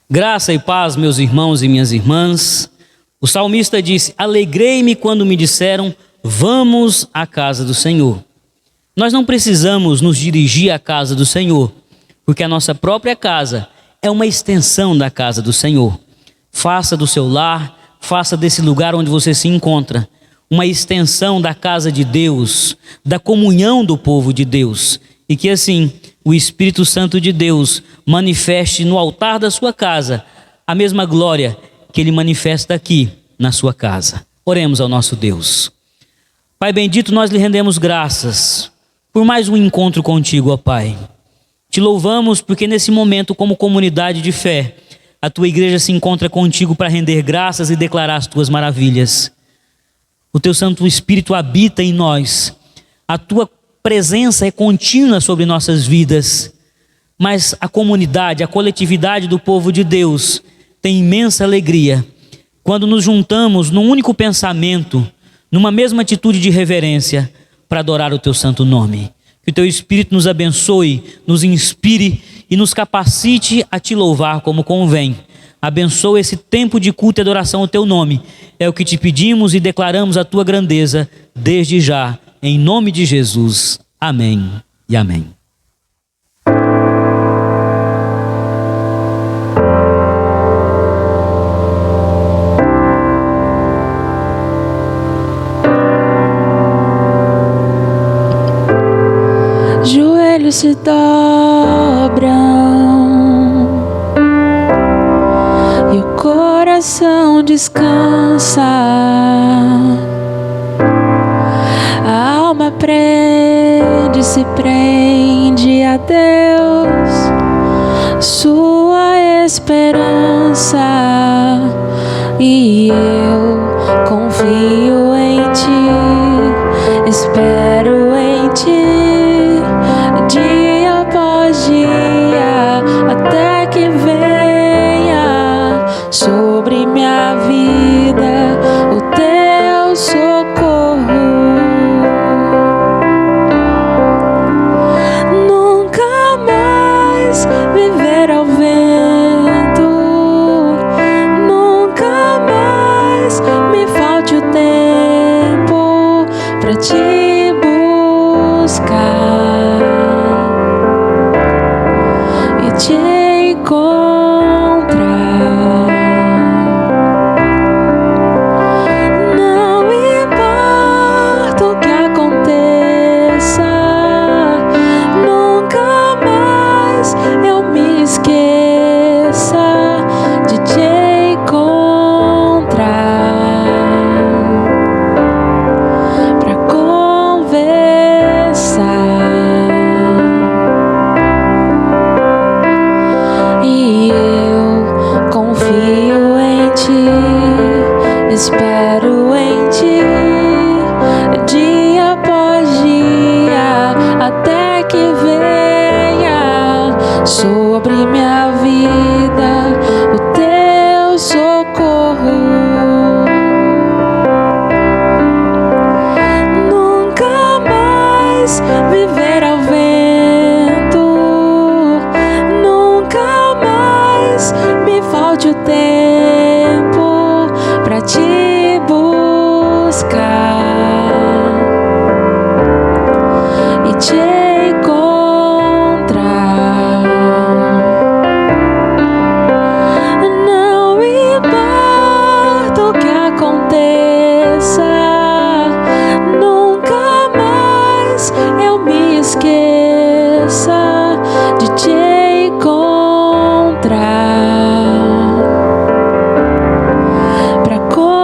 Graça e paz, meus irmãos e minhas irmãs. O salmista disse: alegrei-me quando me disseram, vamos à casa do Senhor. Nós não precisamos nos dirigir à casa do Senhor, porque a nossa própria casa é uma extensão da casa do Senhor. Faça do seu lar, faça desse lugar onde você se encontra, uma extensão da casa de Deus, da comunhão do povo de Deus. E que assim o Espírito Santo de Deus manifeste no altar da sua casa a mesma glória que Ele manifesta aqui na sua casa. Oremos ao nosso Deus. Pai bendito, nós lhe rendemos graças por mais um encontro contigo, ó Pai. Te louvamos porque nesse momento, como comunidade de fé, a tua igreja se encontra contigo para render graças e declarar as tuas maravilhas. O teu Santo Espírito habita em nós. A tua presença é contínua sobre nossas vidas. Mas a comunidade, a coletividade do povo de Deus tem imensa alegria quando nos juntamos num único pensamento, numa mesma atitude de reverência para adorar o teu santo nome. Que o teu Espírito nos abençoe, nos inspire e nos capacite a te louvar como convém. Abençoa esse tempo de culto e adoração ao teu nome. É o que te pedimos e declaramos a tua grandeza desde já. Em nome de Jesus. Amém e amém. Joelhos se dobram e o coração descansa. A alma se prende a Deus, sua esperança, e eu confio em ti, espero em ti, dia após dia, até que venha sobre minha vida o teu socorro. Nunca mais viver ao vento, nunca mais me falte o tempo pra te buscar e te encontrar. Não importa o que aconteça, nunca mais eu me esqueça de te encontrar pra conversar. E eu confio em ti, espero em ti, dia após dia, até que venha sobre minha vida o teu socorro. Nunca mais viver ao vento, nunca mais me falte o tempo pra te buscar e te encontrar. Não importa o que aconteça, nunca mais eu me esqueça de te encontrar pra conversar.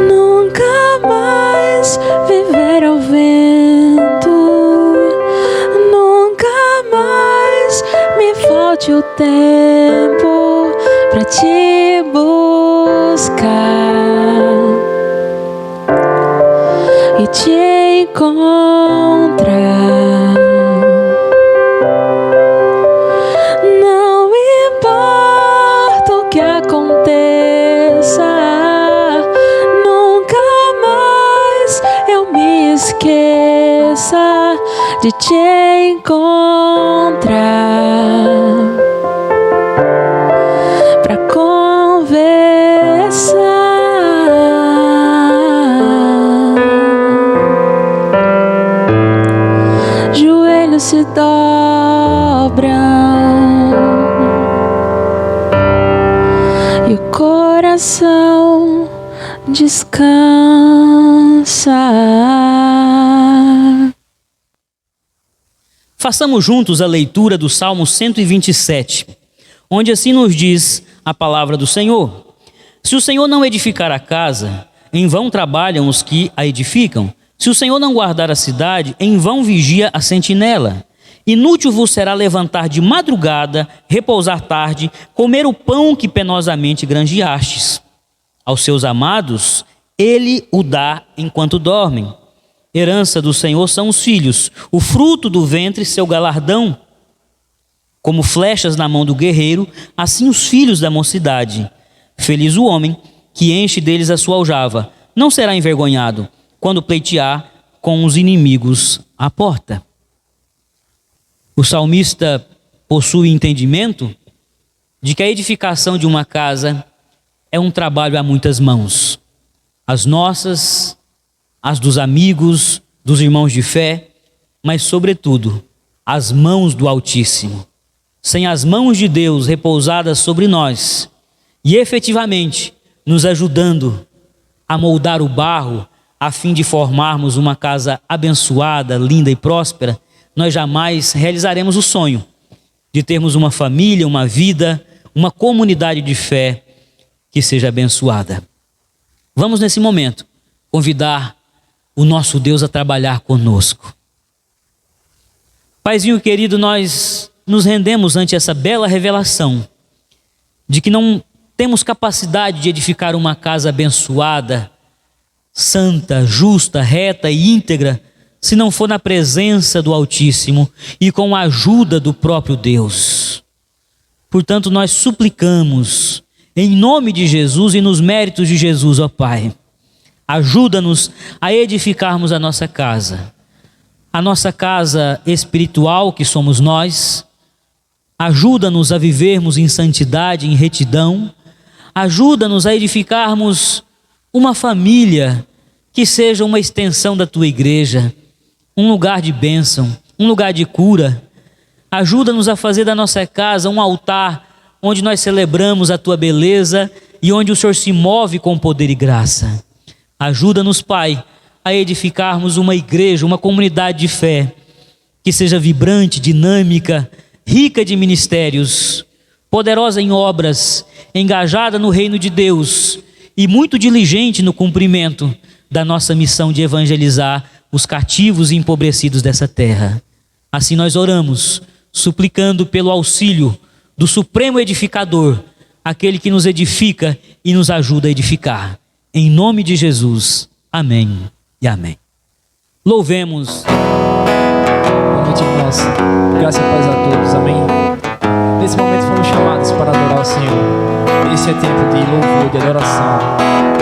Nunca mais viver ao vento, nunca mais me falte o tempo pra te buscar e te encontrar. Não importa o que aconteça, nunca mais eu me esqueça de te encontrar pra conversar. Joelhos se dobram e o coração descansa. Façamos juntos a leitura do Salmo 127, onde assim nos diz a palavra do Senhor: se o Senhor não edificar a casa, em vão trabalham os que a edificam. Se o Senhor não guardar a cidade, em vão vigia a sentinela. Inútil vos será levantar de madrugada, repousar tarde, comer o pão que penosamente granjeastes. Aos seus amados, ele o dá enquanto dormem. Herança do Senhor são os filhos, o fruto do ventre seu galardão. Como flechas na mão do guerreiro, assim os filhos da mocidade. Feliz o homem que enche deles a sua aljava, não será envergonhado quando pleitear com os inimigos à porta. O salmista possui entendimento de que a edificação de uma casa é um trabalho a muitas mãos. As nossas, as dos amigos, dos irmãos de fé, mas sobretudo as mãos do Altíssimo. Sem as mãos de Deus repousadas sobre nós e efetivamente nos ajudando a moldar o barro a fim de formarmos uma casa abençoada, linda e próspera, nós jamais realizaremos o sonho de termos uma família, uma vida, uma comunidade de fé que seja abençoada. Vamos nesse momento convidar o nosso Deus a trabalhar conosco. Paizinho querido, nós nos rendemos ante essa bela revelação de que não temos capacidade de edificar uma casa abençoada, santa, justa, reta e íntegra, se não for na presença do Altíssimo e com a ajuda do próprio Deus. Portanto, nós suplicamos, em nome de Jesus e nos méritos de Jesus, ó Pai, ajuda-nos a edificarmos a nossa casa espiritual que somos nós. Ajuda-nos a vivermos em santidade, em retidão. Ajuda-nos a edificarmos uma família que seja uma extensão da Tua igreja, um lugar de bênção, um lugar de cura. Ajuda-nos a fazer da nossa casa um altar onde nós celebramos a Tua beleza e onde o Senhor se move com poder e graça. Ajuda-nos, Pai, a edificarmos uma igreja, uma comunidade de fé que seja vibrante, dinâmica, rica de ministérios, poderosa em obras, engajada no reino de Deus e muito diligente no cumprimento da nossa missão de evangelizar os cativos e empobrecidos dessa terra. Assim nós oramos, suplicando pelo auxílio do Supremo Edificador, aquele que nos edifica e nos ajuda a edificar. Em nome de Jesus, amém e amém. Louvemos. Boa noite, irmãos. Graça e paz a todos, amém. Nesse momento fomos chamados para adorar o Senhor. Esse é tempo de louvor, de adoração,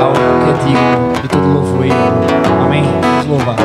algo que é digno de todo louvor e honra. Amém? Vamos louvar.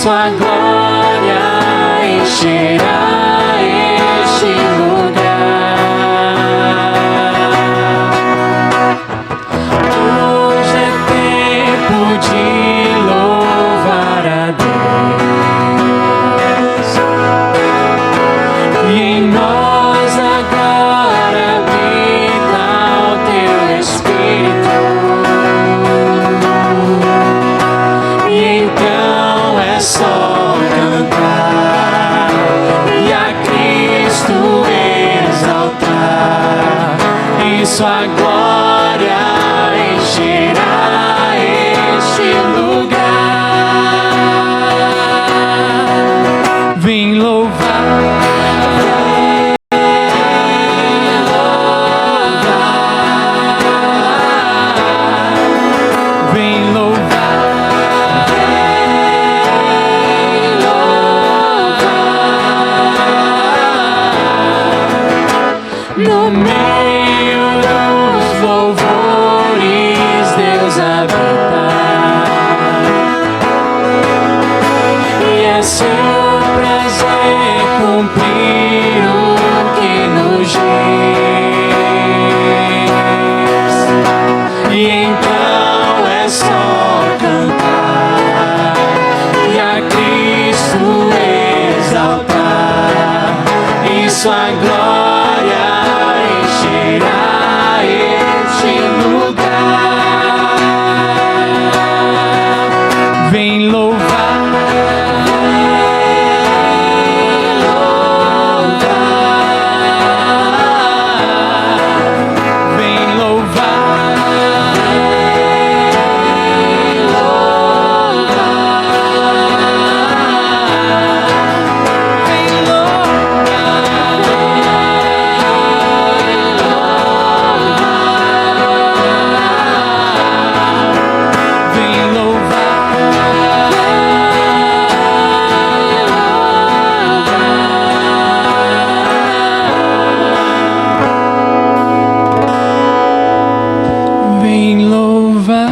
Sua glória encherá este lugar. Hoje é tempo de louvar a Deus, e em nós agora habita o teu Espírito, e então é só cantar e a Cristo exaltar, e sua glória encherá este lugar. Vem louvar, vem louvar, no meio dos louvores Deus habita, e é seu prazer cumprir o que nos diz, e então é só cantar e a Cristo exaltar, e sua glória encherá este lugar. Vem louvar, vem louvar, vem louvar, vem louvar.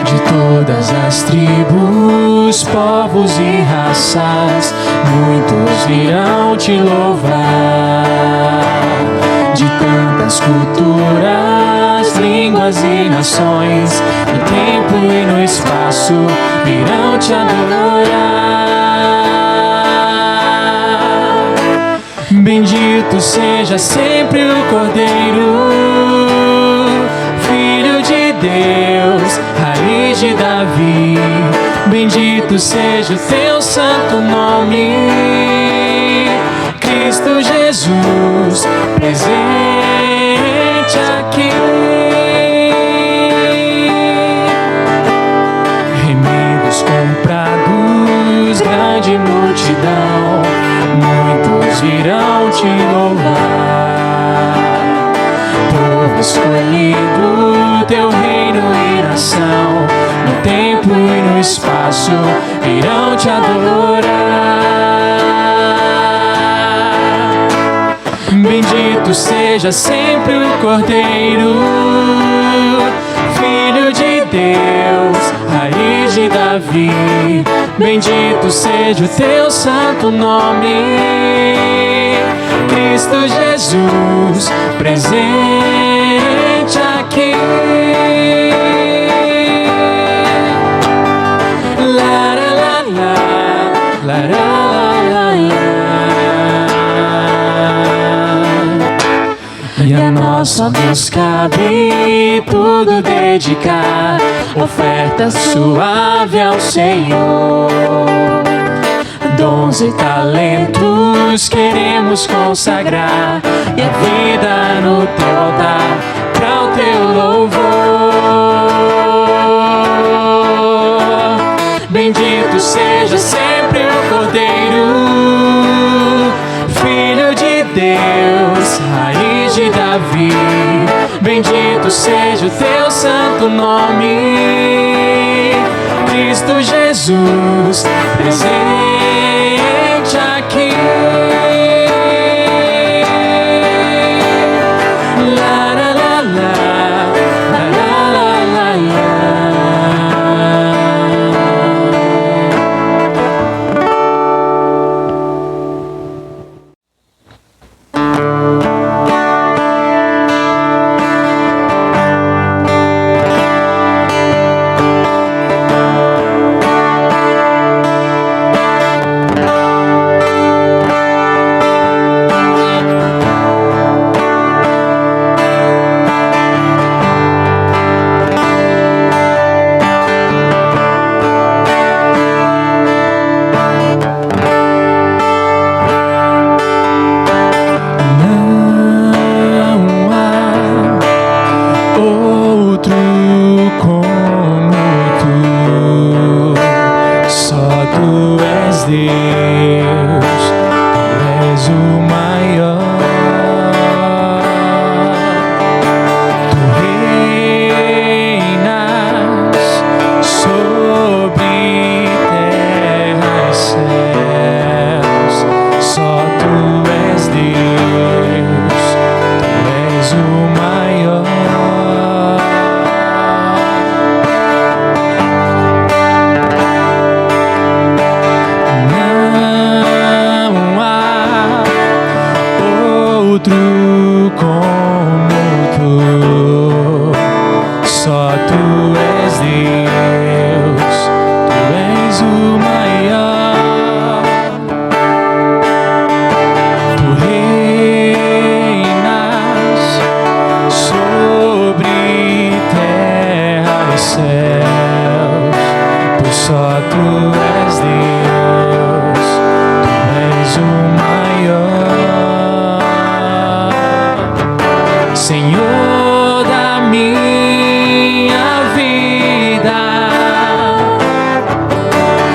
De todas as tribos, povos e raças, muitos virão te louvar. De tantas culturas, línguas e nações, no tempo e no espaço, virão te adorar. Bendito seja sempre o Cordeiro, Filho de Deus, raiz de Davi. Bendito seja o teu santo nome, Cristo Jesus, presente aqui. Remidos comprados, grande multidão, muitos virão te louvar. Povo escolhido, teu reino e nação, no tempo e no espaço, irão te adorar. Bendito seja sempre o Cordeiro, Filho de Deus, raiz de Davi. Bendito seja o teu santo nome, Cristo Jesus, presente aqui. La, la, la, la, la, la, la, la. E a nós só nos cabe tudo dedicar, oferta suave ao Senhor. Dons e talentos queremos consagrar, e a vida no teu altar, para o teu louvor. Bendito seja sempre o Cordeiro, Filho de Deus, raiz de Davi, bendito seja o teu santo nome. Cristo Jesus, presente aqui. La la la la, la la la la la.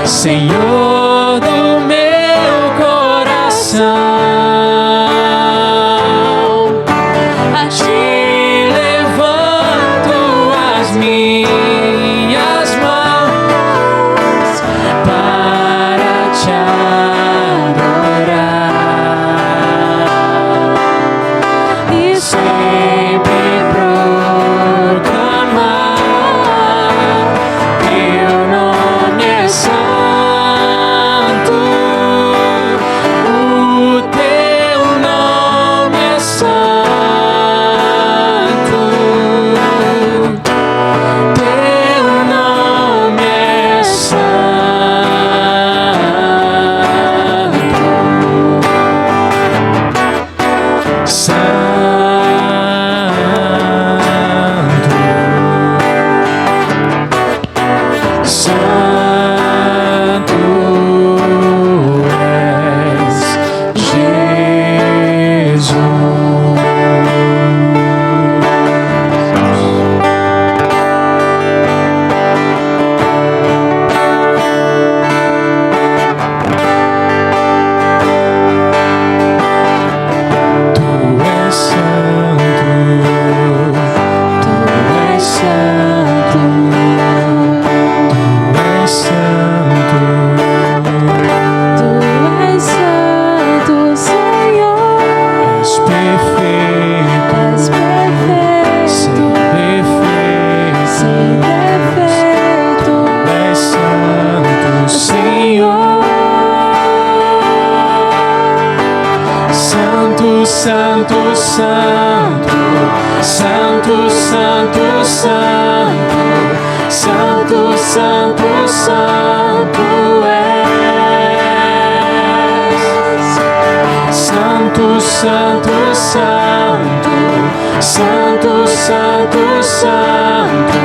Senhor do meu coração, a ti levanto as minhas mãos para te adorar e sempre proclamar teu nome é santo. Santo, santo, santo, santo, santo, santo, santo, santo és. Santo, santo, santo, santo, santo, santo,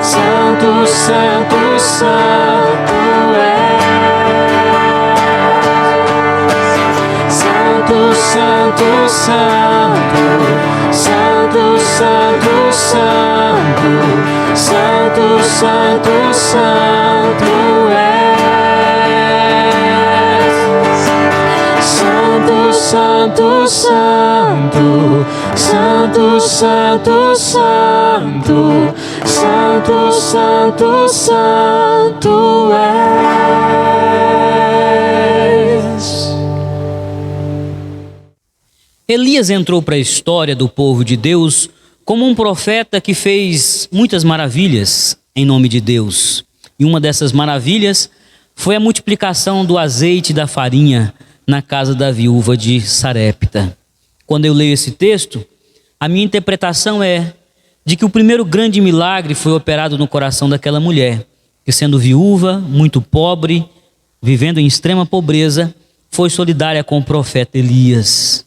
santo, santo, santo és. Santo, santo, santo, santo, santo, santo, santo, santo, santo és. Santo, Santo, Santo, Santo, Santo, Santo, Santo, Santo, Santo és. Elias entrou para a história do povo de Deus como um profeta que fez muitas maravilhas em nome de Deus. E uma dessas maravilhas foi a multiplicação do azeite e da farinha na casa da viúva de Sarepta. Quando eu leio esse texto, a minha interpretação é de que o primeiro grande milagre foi operado no coração daquela mulher, que sendo viúva, muito pobre, vivendo em extrema pobreza, foi solidária com o profeta Elias.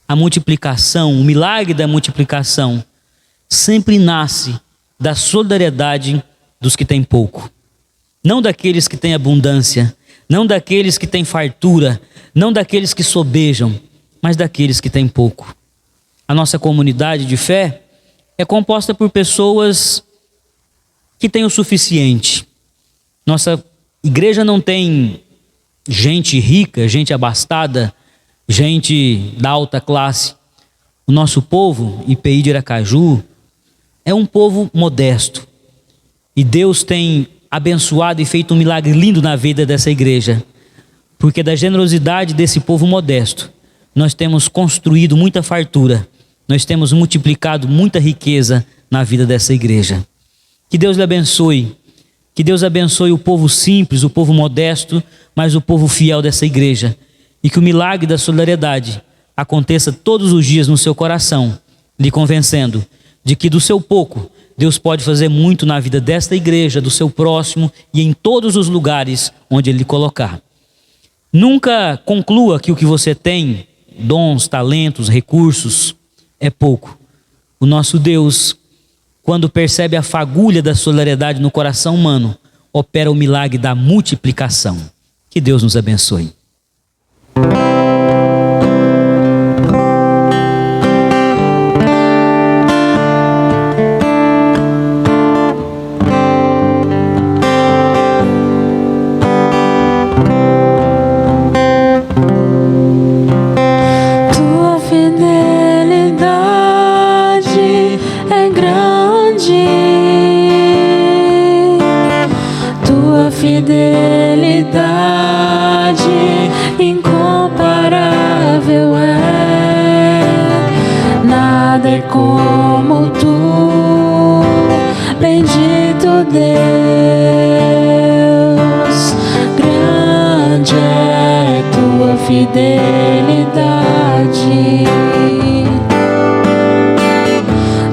A multiplicação, o milagre da multiplicação, sempre nasce da solidariedade dos que têm pouco. Não daqueles que têm abundância, não daqueles que têm fartura, não daqueles que sobejam, mas daqueles que têm pouco. A nossa comunidade de fé é composta por pessoas que têm o suficiente. Nossa igreja não tem gente rica, gente abastada, gente da alta classe. O nosso povo, IPI de Aracaju, é um povo modesto. E Deus tem abençoado e feito um milagre lindo na vida dessa igreja. Porque da generosidade desse povo modesto, nós temos construído muita fartura. Nós temos multiplicado muita riqueza na vida dessa igreja. Que Deus lhe abençoe. Que Deus abençoe o povo simples, o povo modesto, mas o povo fiel dessa igreja. E que o milagre da solidariedade aconteça todos os dias no seu coração, lhe convencendo de que do seu pouco, Deus pode fazer muito na vida desta igreja, do seu próximo e em todos os lugares onde Ele lhe colocar. Nunca conclua que o que você tem, dons, talentos, recursos, é pouco. O nosso Deus, quando percebe a fagulha da solidariedade no coração humano, opera o milagre da multiplicação. Que Deus nos abençoe. Tua fidelidade é grande, tua fidelidade incomparável é. Nada é como tu, bendito Deus. Grande é tua fidelidade.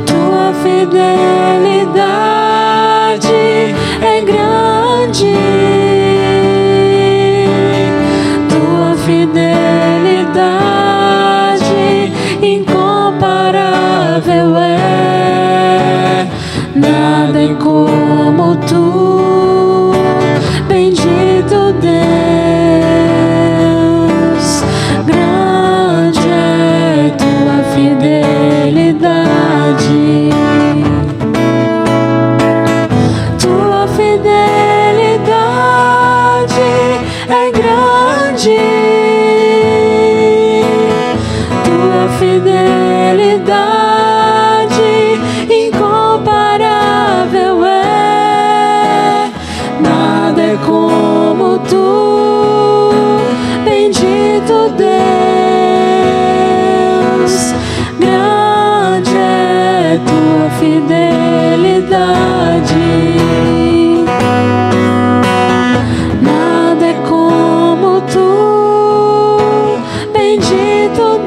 Tua fidelidade é grande. Tua fidelidade incomparável é. Nada é como tu, bendito Deus. Grande é tua fidelidade. Tua fidelidade é grande. Tua fidelidade incomparável é. Nada é como tu, bendito Deus. Grande é tua fidelidade. Nada é como tu, bendito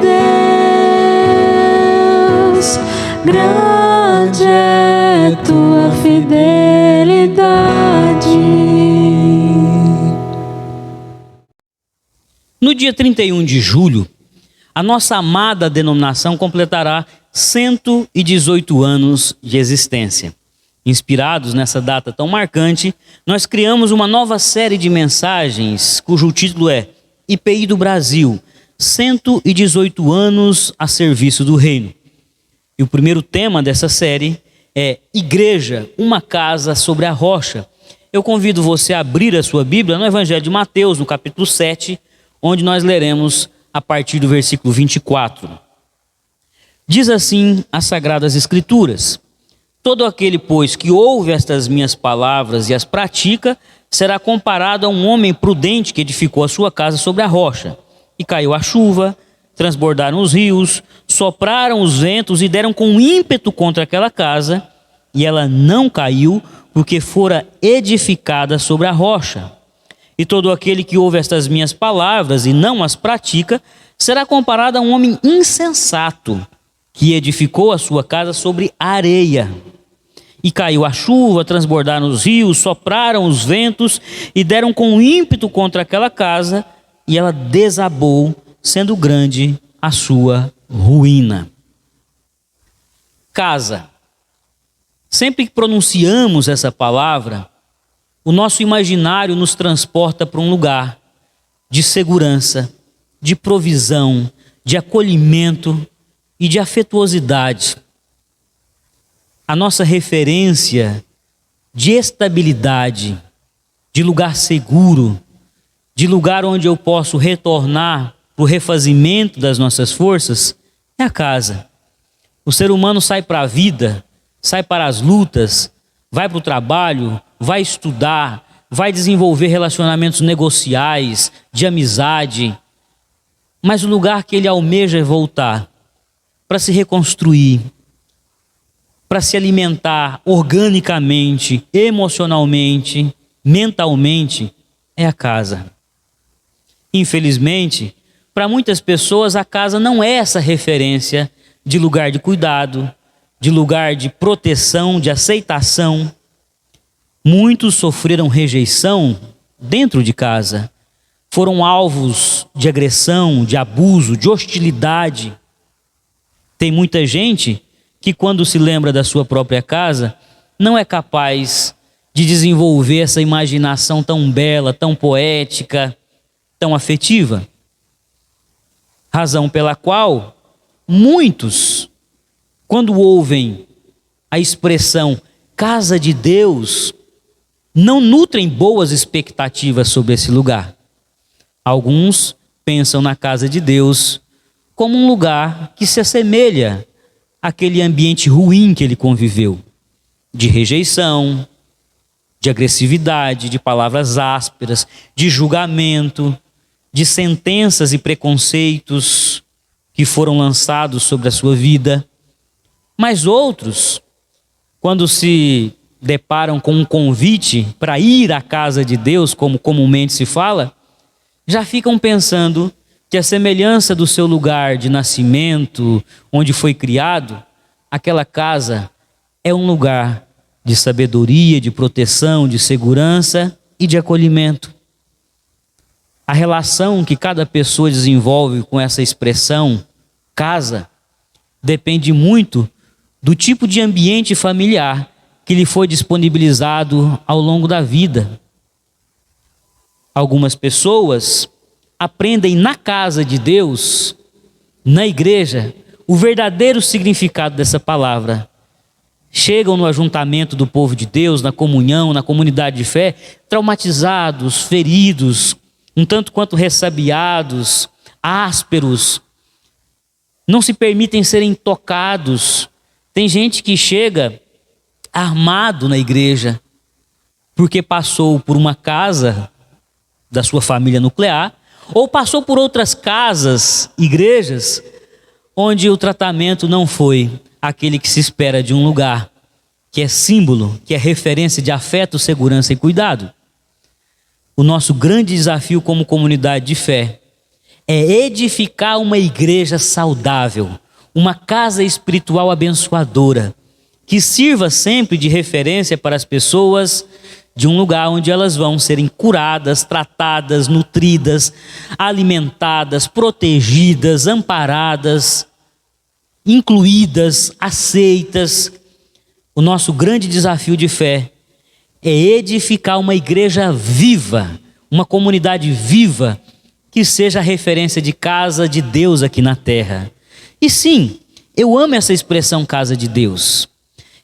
Deus. Grande é tua fidelidade. No dia 31 de julho, a nossa amada denominação completará 118 anos de existência. Inspirados nessa data tão marcante, nós criamos uma nova série de mensagens cujo título é IPI do Brasil, 118 anos a serviço do Reino. E o primeiro tema dessa série é Igreja, uma casa sobre a rocha. Eu convido você a abrir a sua Bíblia no Evangelho de Mateus, no capítulo 7, onde nós leremos a partir do versículo 24. Diz assim as Sagradas Escrituras: todo aquele, pois, que ouve estas minhas palavras e as pratica, será comparado a um homem prudente que edificou a sua casa sobre a rocha. E caiu a chuva, transbordaram os rios, sopraram os ventos e deram com ímpeto contra aquela casa, e ela não caiu, porque fora edificada sobre a rocha. E todo aquele que ouve estas minhas palavras e não as pratica, será comparado a um homem insensato, que edificou a sua casa sobre areia. E caiu a chuva, transbordaram os rios, sopraram os ventos e deram com ímpeto contra aquela casa, e ela desabou, sendo grande a sua ruína. Casa. Sempre que pronunciamos essa palavra, o nosso imaginário nos transporta para um lugar de segurança, de provisão, de acolhimento e de afetuosidade. A nossa referência de estabilidade, de lugar seguro, de lugar onde eu posso retornar para o refazimento das nossas forças, é a casa. O ser humano sai para a vida, sai para as lutas, vai para o trabalho, vai estudar, vai desenvolver relacionamentos negociais, de amizade, mas o lugar que ele almeja é voltar para se reconstruir, para se alimentar organicamente, emocionalmente, mentalmente, é a casa. Infelizmente, para muitas pessoas a casa não é essa referência de lugar de cuidado, de lugar de proteção, de aceitação. Muitos sofreram rejeição dentro de casa, foram alvos de agressão, de abuso, de hostilidade. Tem muita gente que, quando se lembra da sua própria casa, não é capaz de desenvolver essa imaginação tão bela, tão poética, tão afetiva. Razão pela qual muitos, quando ouvem a expressão casa de Deus, não nutrem boas expectativas sobre esse lugar. Alguns pensam na casa de Deus como um lugar que se assemelha àquele ambiente ruim que ele conviveu, de rejeição, de agressividade, de palavras ásperas, de julgamento, de sentenças e preconceitos que foram lançados sobre a sua vida. Mas outros, quando se deparam com um convite para ir à casa de Deus, como comumente se fala, já ficam pensando que a semelhança do seu lugar de nascimento, onde foi criado, aquela casa é um lugar de sabedoria, de proteção, de segurança e de acolhimento. A relação que cada pessoa desenvolve com essa expressão, casa, depende muito do tipo de ambiente familiar que lhe foi disponibilizado ao longo da vida. Algumas pessoas aprendem na casa de Deus, na igreja, o verdadeiro significado dessa palavra. Chegam no ajuntamento do povo de Deus, na comunhão, na comunidade de fé, traumatizados, feridos, um tanto quanto ressabiados, ásperos, não se permitem serem tocados. Tem gente que chega armado na igreja, porque passou por uma casa da sua família nuclear, ou passou por outras casas, igrejas, onde o tratamento não foi aquele que se espera de um lugar, que é símbolo, que é referência de afeto, segurança e cuidado. O nosso grande desafio como comunidade de fé é edificar uma igreja saudável, uma casa espiritual abençoadora, que sirva sempre de referência para as pessoas, de um lugar onde elas vão serem curadas, tratadas, nutridas, alimentadas, protegidas, amparadas, incluídas, aceitas. O nosso grande desafio de fé é edificar uma igreja viva, uma comunidade viva, que seja a referência de casa de Deus aqui na terra. E sim, eu amo essa expressão casa de Deus.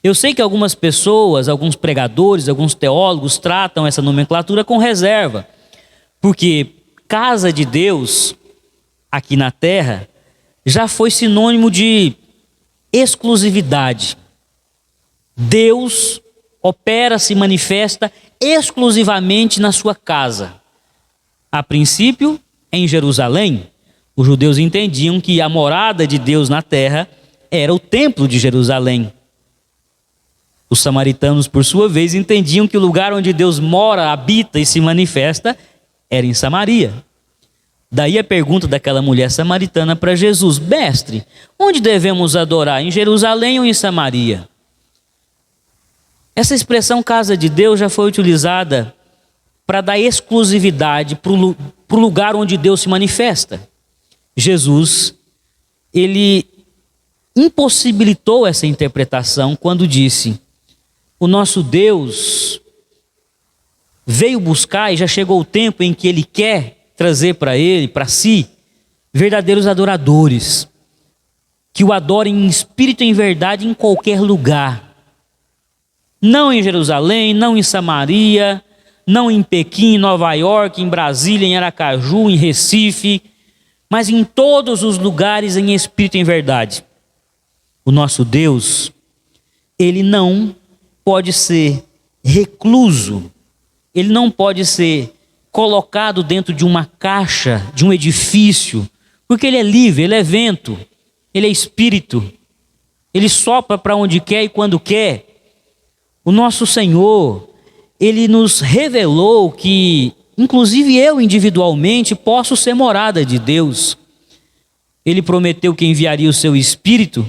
Eu sei que algumas pessoas, alguns pregadores, alguns teólogos tratam essa nomenclatura com reserva, porque casa de Deus aqui na terra já foi sinônimo de exclusividade. Deus opera, se manifesta exclusivamente na sua casa. A princípio, em Jerusalém, os judeus entendiam que a morada de Deus na terra era o templo de Jerusalém. Os samaritanos, por sua vez, entendiam que o lugar onde Deus mora, habita e se manifesta era em Samaria. Daí a pergunta daquela mulher samaritana para Jesus: Mestre, onde devemos adorar, em Jerusalém ou em Samaria? Essa expressão casa de Deus já foi utilizada para dar exclusividade para o lugar onde Deus se manifesta. Jesus, ele impossibilitou essa interpretação quando disse: o nosso Deus veio buscar e já chegou o tempo em que Ele quer trazer para Ele, para si, verdadeiros adoradores, que o adorem em espírito e em verdade em qualquer lugar. Não em Jerusalém, não em Samaria, não em Pequim, em Nova York, em Brasília, em Aracaju, em Recife, mas em todos os lugares em espírito e em verdade. O nosso Deus, Ele não pode ser recluso, Ele não pode ser colocado dentro de uma caixa, de um edifício, porque Ele é livre, Ele é vento, Ele é espírito, Ele sopra para onde quer e quando quer. O nosso Senhor, Ele nos revelou que, inclusive eu individualmente, posso ser morada de Deus. Ele prometeu que enviaria o seu Espírito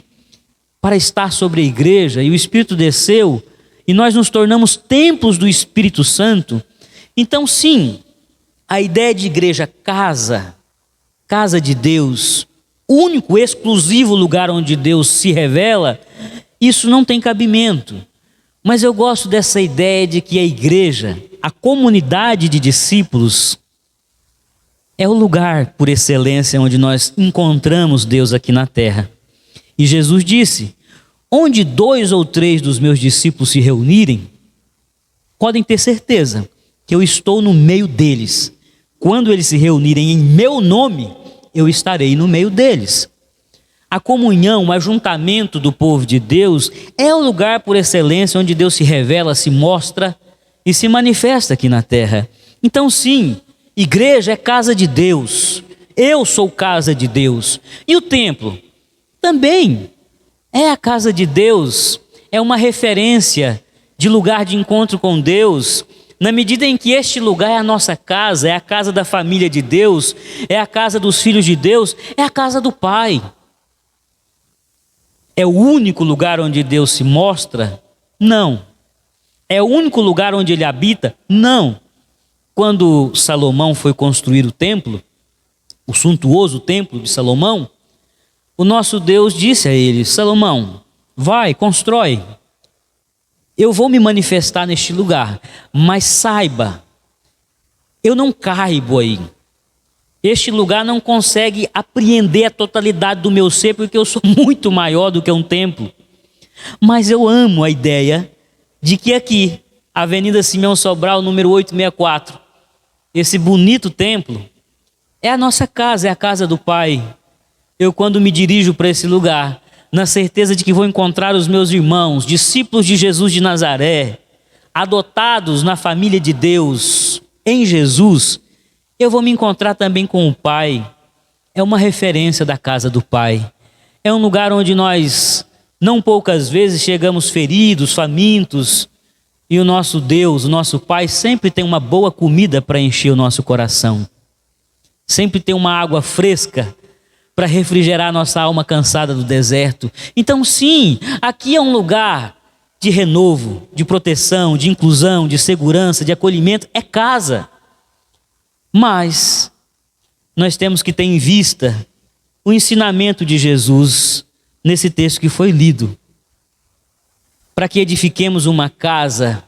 para estar sobre a igreja, e o Espírito desceu, e nós nos tornamos templos do Espírito Santo. Então sim, a ideia de igreja casa de Deus, único, exclusivo lugar onde Deus se revela, isso não tem cabimento. Mas eu gosto dessa ideia de que a igreja, a comunidade de discípulos, é o lugar por excelência onde nós encontramos Deus aqui na terra. E Jesus disse: onde 2 ou 3 dos meus discípulos se reunirem, podem ter certeza que eu estou no meio deles. Quando eles se reunirem em meu nome, eu estarei no meio deles. A comunhão, o ajuntamento do povo de Deus é o lugar por excelência onde Deus se revela, se mostra e se manifesta aqui na terra. Então sim, igreja é casa de Deus. Eu sou casa de Deus. E o templo também é a casa de Deus, é uma referência de lugar de encontro com Deus, na medida em que este lugar é a nossa casa, é a casa da família de Deus, é a casa dos filhos de Deus, é a casa do Pai. É o único lugar onde Deus se mostra? Não. É o único lugar onde Ele habita? Não. Quando Salomão foi construir o templo, o suntuoso templo de Salomão, o nosso Deus disse a ele: Salomão, vai, constrói. Eu vou me manifestar neste lugar, mas saiba, eu não caibo aí. Este lugar não consegue apreender a totalidade do meu ser, porque eu sou muito maior do que um templo. Mas eu amo a ideia de que aqui, Avenida Simeão Sobral, número 864, esse bonito templo, é a nossa casa, é a casa do Pai. Eu, quando me dirijo para esse lugar, na certeza de que vou encontrar os meus irmãos, discípulos de Jesus de Nazaré, adotados na família de Deus, em Jesus, eu vou me encontrar também com o Pai. É uma referência da casa do Pai. É um lugar onde nós, não poucas vezes, chegamos feridos, famintos, e o nosso Deus, o nosso Pai, sempre tem uma boa comida para encher o nosso coração. Sempre tem uma água fresca para refrigerar a nossa alma cansada do deserto. Então sim, aqui é um lugar de renovo, de proteção, de inclusão, de segurança, de acolhimento, é casa. Mas nós temos que ter em vista o ensinamento de Jesus nesse texto que foi lido. Para que edifiquemos uma casa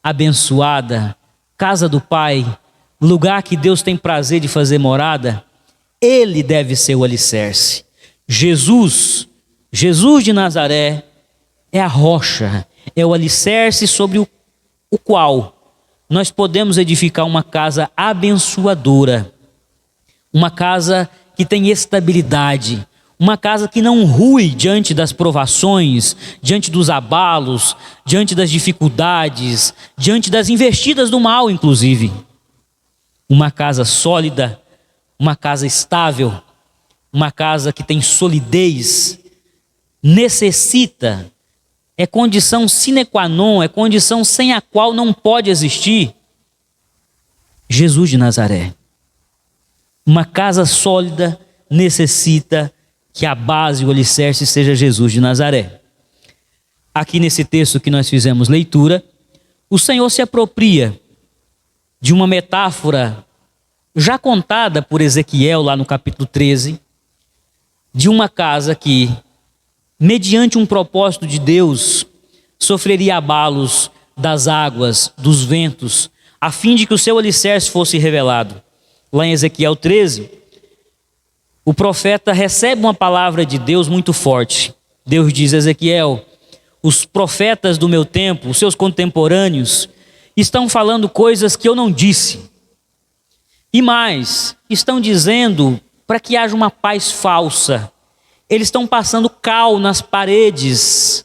abençoada, casa do Pai, lugar que Deus tem prazer de fazer morada, Ele deve ser o alicerce. Jesus de Nazaré é a rocha, é o alicerce sobre o qual nós podemos edificar uma casa abençoadora, uma casa que tem estabilidade, uma casa que não rui diante das provações, diante dos abalos, diante das dificuldades, diante das investidas do mal, inclusive. Uma casa sólida, uma casa estável, uma casa que tem solidez, necessita, é condição sine qua non, é condição sem a qual não pode existir Jesus de Nazaré. Uma casa sólida necessita que a base, o alicerce seja Jesus de Nazaré. Aqui nesse texto que nós fizemos leitura, o Senhor se apropria de uma metáfora já contada por Ezequiel lá no capítulo 13, de uma casa que, mediante um propósito de Deus, sofreria abalos das águas, dos ventos, a fim de que o seu alicerce fosse revelado. Lá em Ezequiel 13, o profeta recebe uma palavra de Deus muito forte. Deus diz: Ezequiel, os profetas do meu tempo, os seus contemporâneos, estão falando coisas que eu não disse. E mais, estão dizendo para que haja uma paz falsa. Eles estão passando cal nas paredes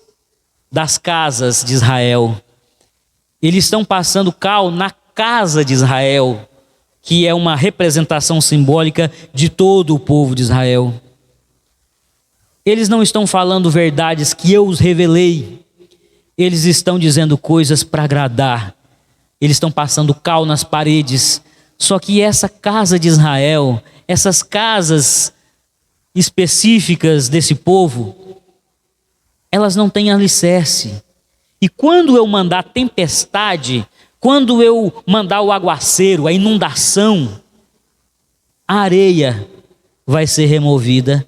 das casas de Israel. Eles estão passando cal na casa de Israel, que é uma representação simbólica de todo o povo de Israel. Eles não estão falando verdades que eu os revelei. Eles estão dizendo coisas para agradar. Eles estão passando cal nas paredes. Só que essa casa de Israel, essas casas específicas desse povo, elas não têm alicerce. E quando eu mandar tempestade, quando eu mandar o aguaceiro, a inundação, a areia vai ser removida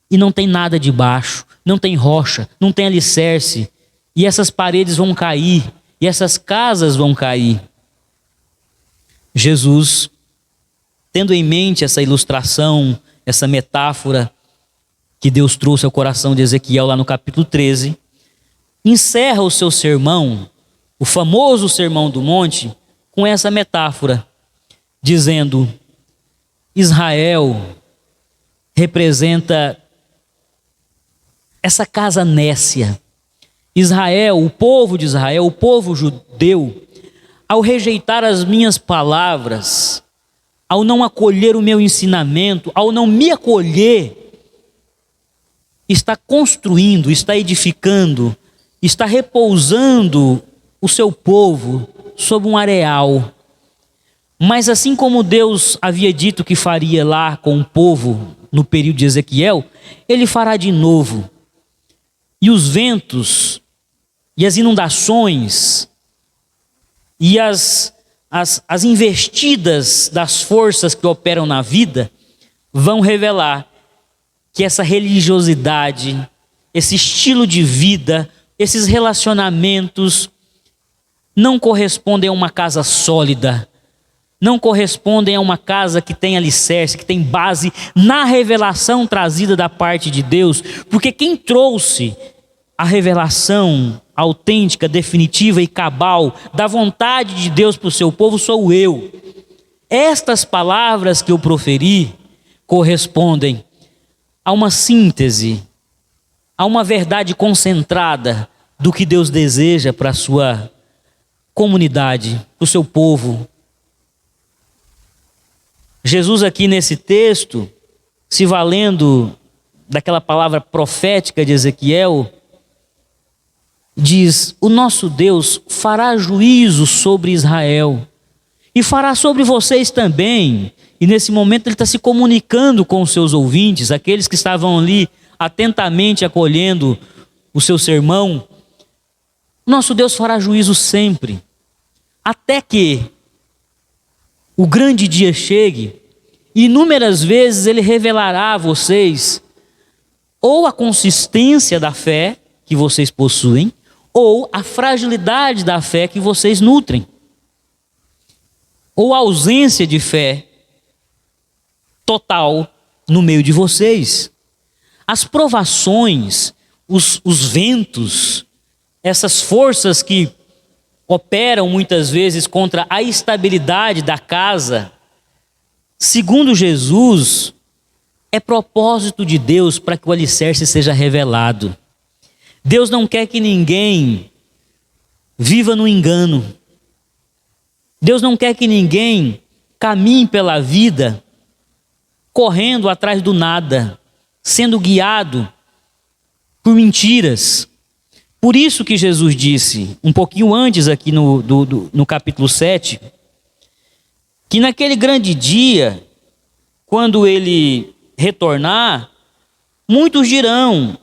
e não tem nada debaixo, não tem rocha, não tem alicerce, e essas paredes vão cair, e essas casas vão cair. Jesus, tendo em mente essa ilustração, essa metáfora que Deus trouxe ao coração de Ezequiel lá no capítulo 13, encerra o seu sermão, o famoso Sermão do Monte, com essa metáfora, dizendo: Israel representa essa casa nécia. Israel, o povo de Israel, o povo judeu, ao rejeitar as minhas palavras, ao não acolher o meu ensinamento, ao não me acolher, está construindo, está edificando, está repousando o seu povo sob um areal. Mas assim como Deus havia dito que faria lá com o povo no período de Ezequiel, Ele fará de novo. E os ventos, e as inundações, e as investidas das forças que operam na vida, vão revelar que essa religiosidade, esse estilo de vida, esses relacionamentos não correspondem a uma casa sólida, não correspondem a uma casa que tem alicerce, que tem base na revelação trazida da parte de Deus, porque quem trouxe a revelação autêntica, definitiva e cabal da vontade de Deus para o seu povo sou eu. Estas palavras que eu proferi correspondem a uma síntese, a uma verdade concentrada do que Deus deseja para a sua comunidade, para o seu povo. Jesus aqui nesse texto, se valendo daquela palavra profética de Ezequiel, diz: o nosso Deus fará juízo sobre Israel e fará sobre vocês também. E nesse momento ele está se comunicando com os seus ouvintes, aqueles que estavam ali atentamente acolhendo o seu sermão. Nosso Deus fará juízo sempre, até que o grande dia chegue, e inúmeras vezes ele revelará a vocês ou a consistência da fé que vocês possuem, ou a fragilidade da fé que vocês nutrem, ou a ausência de fé total no meio de vocês. As provações, os ventos, essas forças que operam muitas vezes contra a estabilidade da casa, segundo Jesus, é propósito de Deus para que o alicerce seja revelado. Deus não quer que ninguém viva no engano. Deus não quer que ninguém caminhe pela vida correndo atrás do nada, sendo guiado por mentiras. Por isso que Jesus disse, um pouquinho antes aqui no capítulo 7, que naquele grande dia, quando ele retornar, muitos dirão: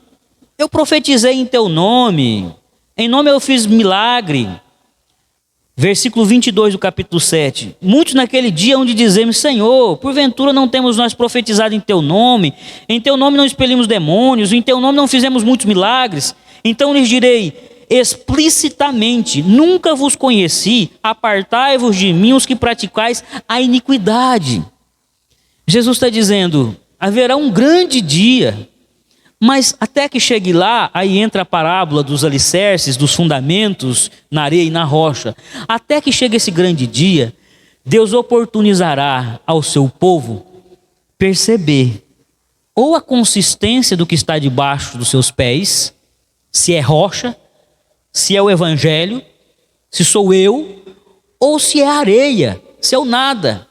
eu profetizei em teu nome, em nome eu fiz milagre. Versículo 22 do capítulo 7. Muitos naquele dia hão de dizer-me: Senhor, porventura não temos nós profetizado em teu nome não expelimos demônios, em teu nome não fizemos muitos milagres? Então lhes direi explicitamente: nunca vos conheci, apartai-vos de mim os que praticais a iniquidade. Jesus está dizendo: haverá um grande dia, mas até que chegue lá, aí entra a parábola dos alicerces, dos fundamentos na areia e na rocha. Até que chegue esse grande dia, Deus oportunizará ao seu povo perceber ou a consistência do que está debaixo dos seus pés, se é rocha, se é o evangelho, se sou eu, ou se é areia, se é o nada.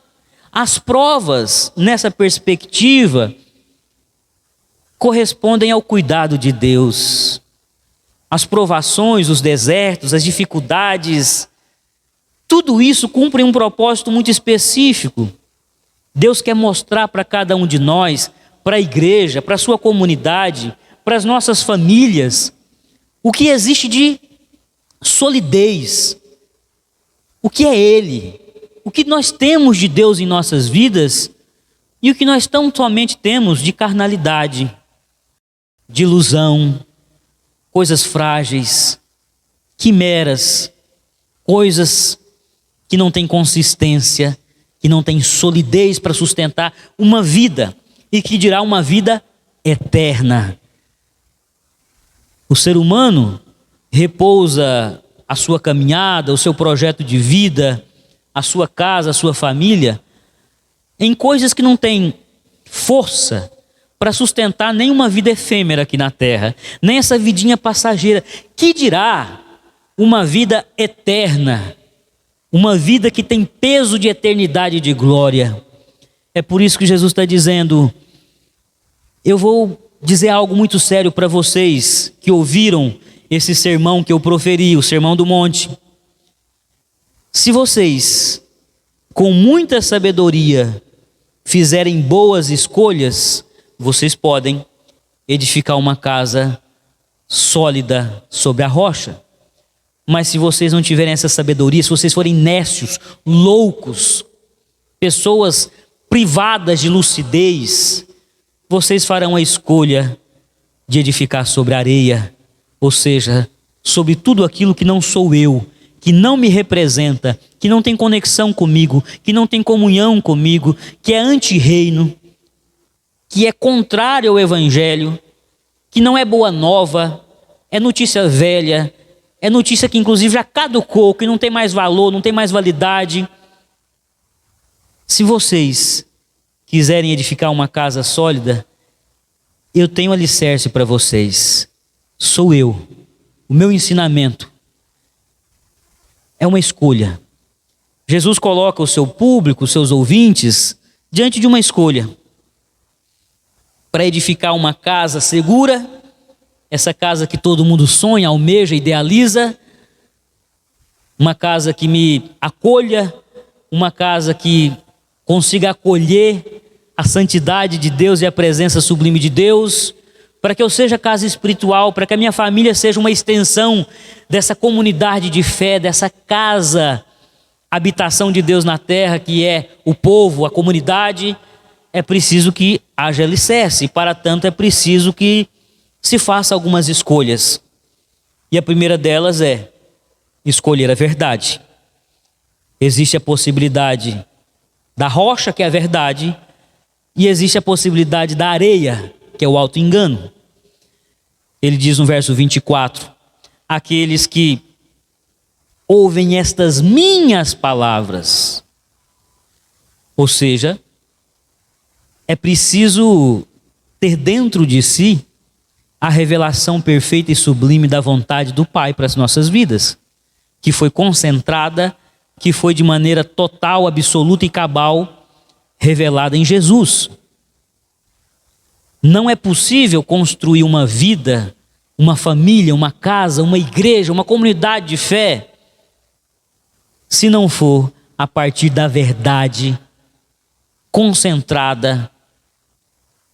As provas nessa perspectiva correspondem ao cuidado de Deus. As provações, os desertos, as dificuldades, tudo isso cumpre um propósito muito específico. Deus quer mostrar para cada um de nós, para a igreja, para a sua comunidade, para as nossas famílias, o que existe de solidez, o que é Ele, o que nós temos de Deus em nossas vidas e o que nós tão somente temos de carnalidade, de ilusão, coisas frágeis, quimeras, coisas que não têm consistência, que não têm solidez para sustentar uma vida, e que dirá uma vida eterna. O ser humano repousa a sua caminhada, o seu projeto de vida, a sua casa, a sua família, em coisas que não têm força para sustentar nenhuma vida efêmera aqui na terra, nem essa vidinha passageira. Que dirá uma vida eterna, uma vida que tem peso de eternidade e de glória? É por isso que Jesus está dizendo: eu vou dizer algo muito sério para vocês que ouviram esse sermão que eu proferi, o Sermão do Monte. Se vocês, com muita sabedoria, fizerem boas escolhas, vocês podem edificar uma casa sólida sobre a rocha. Mas se vocês não tiverem essa sabedoria, se vocês forem nécios, loucos, pessoas privadas de lucidez, vocês farão a escolha de edificar sobre a areia, ou seja, sobre tudo aquilo que não sou eu, que não me representa, que não tem conexão comigo, que não tem comunhão comigo, que é anti-reino, que é contrário ao evangelho, que não é boa nova, é notícia velha, é notícia que inclusive já caducou, que não tem mais valor, não tem mais validade. Se vocês quiserem edificar uma casa sólida, eu tenho alicerce para vocês. Sou eu. O meu ensinamento é uma escolha. Jesus coloca o seu público, os seus ouvintes, diante de uma escolha. Para edificar uma casa segura, essa casa que todo mundo sonha, almeja, idealiza, uma casa que me acolha, uma casa que consiga acolher a santidade de Deus e a presença sublime de Deus, para que eu seja casa espiritual, para que a minha família seja uma extensão dessa comunidade de fé, dessa casa, habitação de Deus na terra, que é o povo, a comunidade. É preciso que haja alicerce, e para tanto é preciso que se faça algumas escolhas. E a primeira delas é escolher a verdade. Existe a possibilidade da rocha, que é a verdade, e existe a possibilidade da areia, que é o auto-engano. Ele diz no verso 24: aqueles que ouvem estas minhas palavras. Ou seja, é preciso ter dentro de si a revelação perfeita e sublime da vontade do Pai para as nossas vidas, que foi concentrada, que foi de maneira total, absoluta e cabal revelada em Jesus. Não é possível construir uma vida, uma família, uma casa, uma igreja, uma comunidade de fé, se não for a partir da verdade concentrada,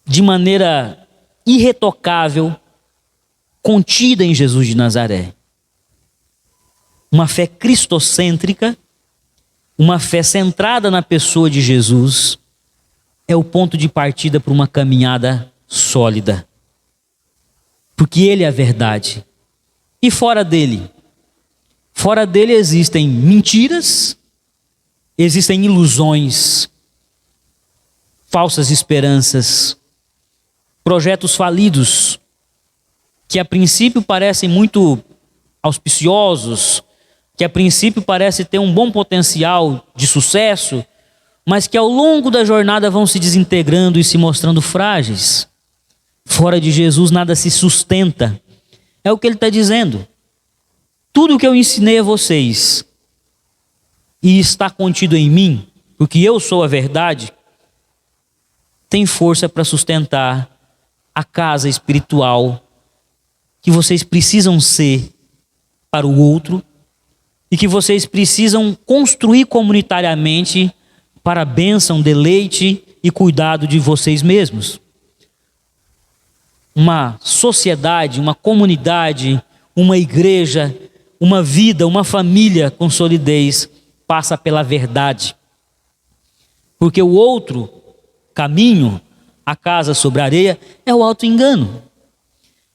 de maneira irretocável, contida em Jesus de Nazaré. Uma fé cristocêntrica, uma fé centrada na pessoa de Jesus, é o ponto de partida para uma caminhada sólida. Porque Ele é a verdade. E fora dele existem mentiras, existem ilusões, falsas esperanças, projetos falidos, que a princípio parecem muito auspiciosos, que a princípio parecem ter um bom potencial de sucesso, mas que ao longo da jornada vão se desintegrando e se mostrando frágeis. Fora de Jesus nada se sustenta. É o que ele está dizendo. Tudo o que eu ensinei a vocês e está contido em mim, porque eu sou a verdade, tem força para sustentar a casa espiritual que vocês precisam ser para o outro e que vocês precisam construir comunitariamente para a bênção, deleite e cuidado de vocês mesmos. Uma sociedade, uma comunidade, uma igreja, uma vida, uma família com solidez passa pela verdade. Porque o outro caminho, a casa sobre a areia, é o auto-engano.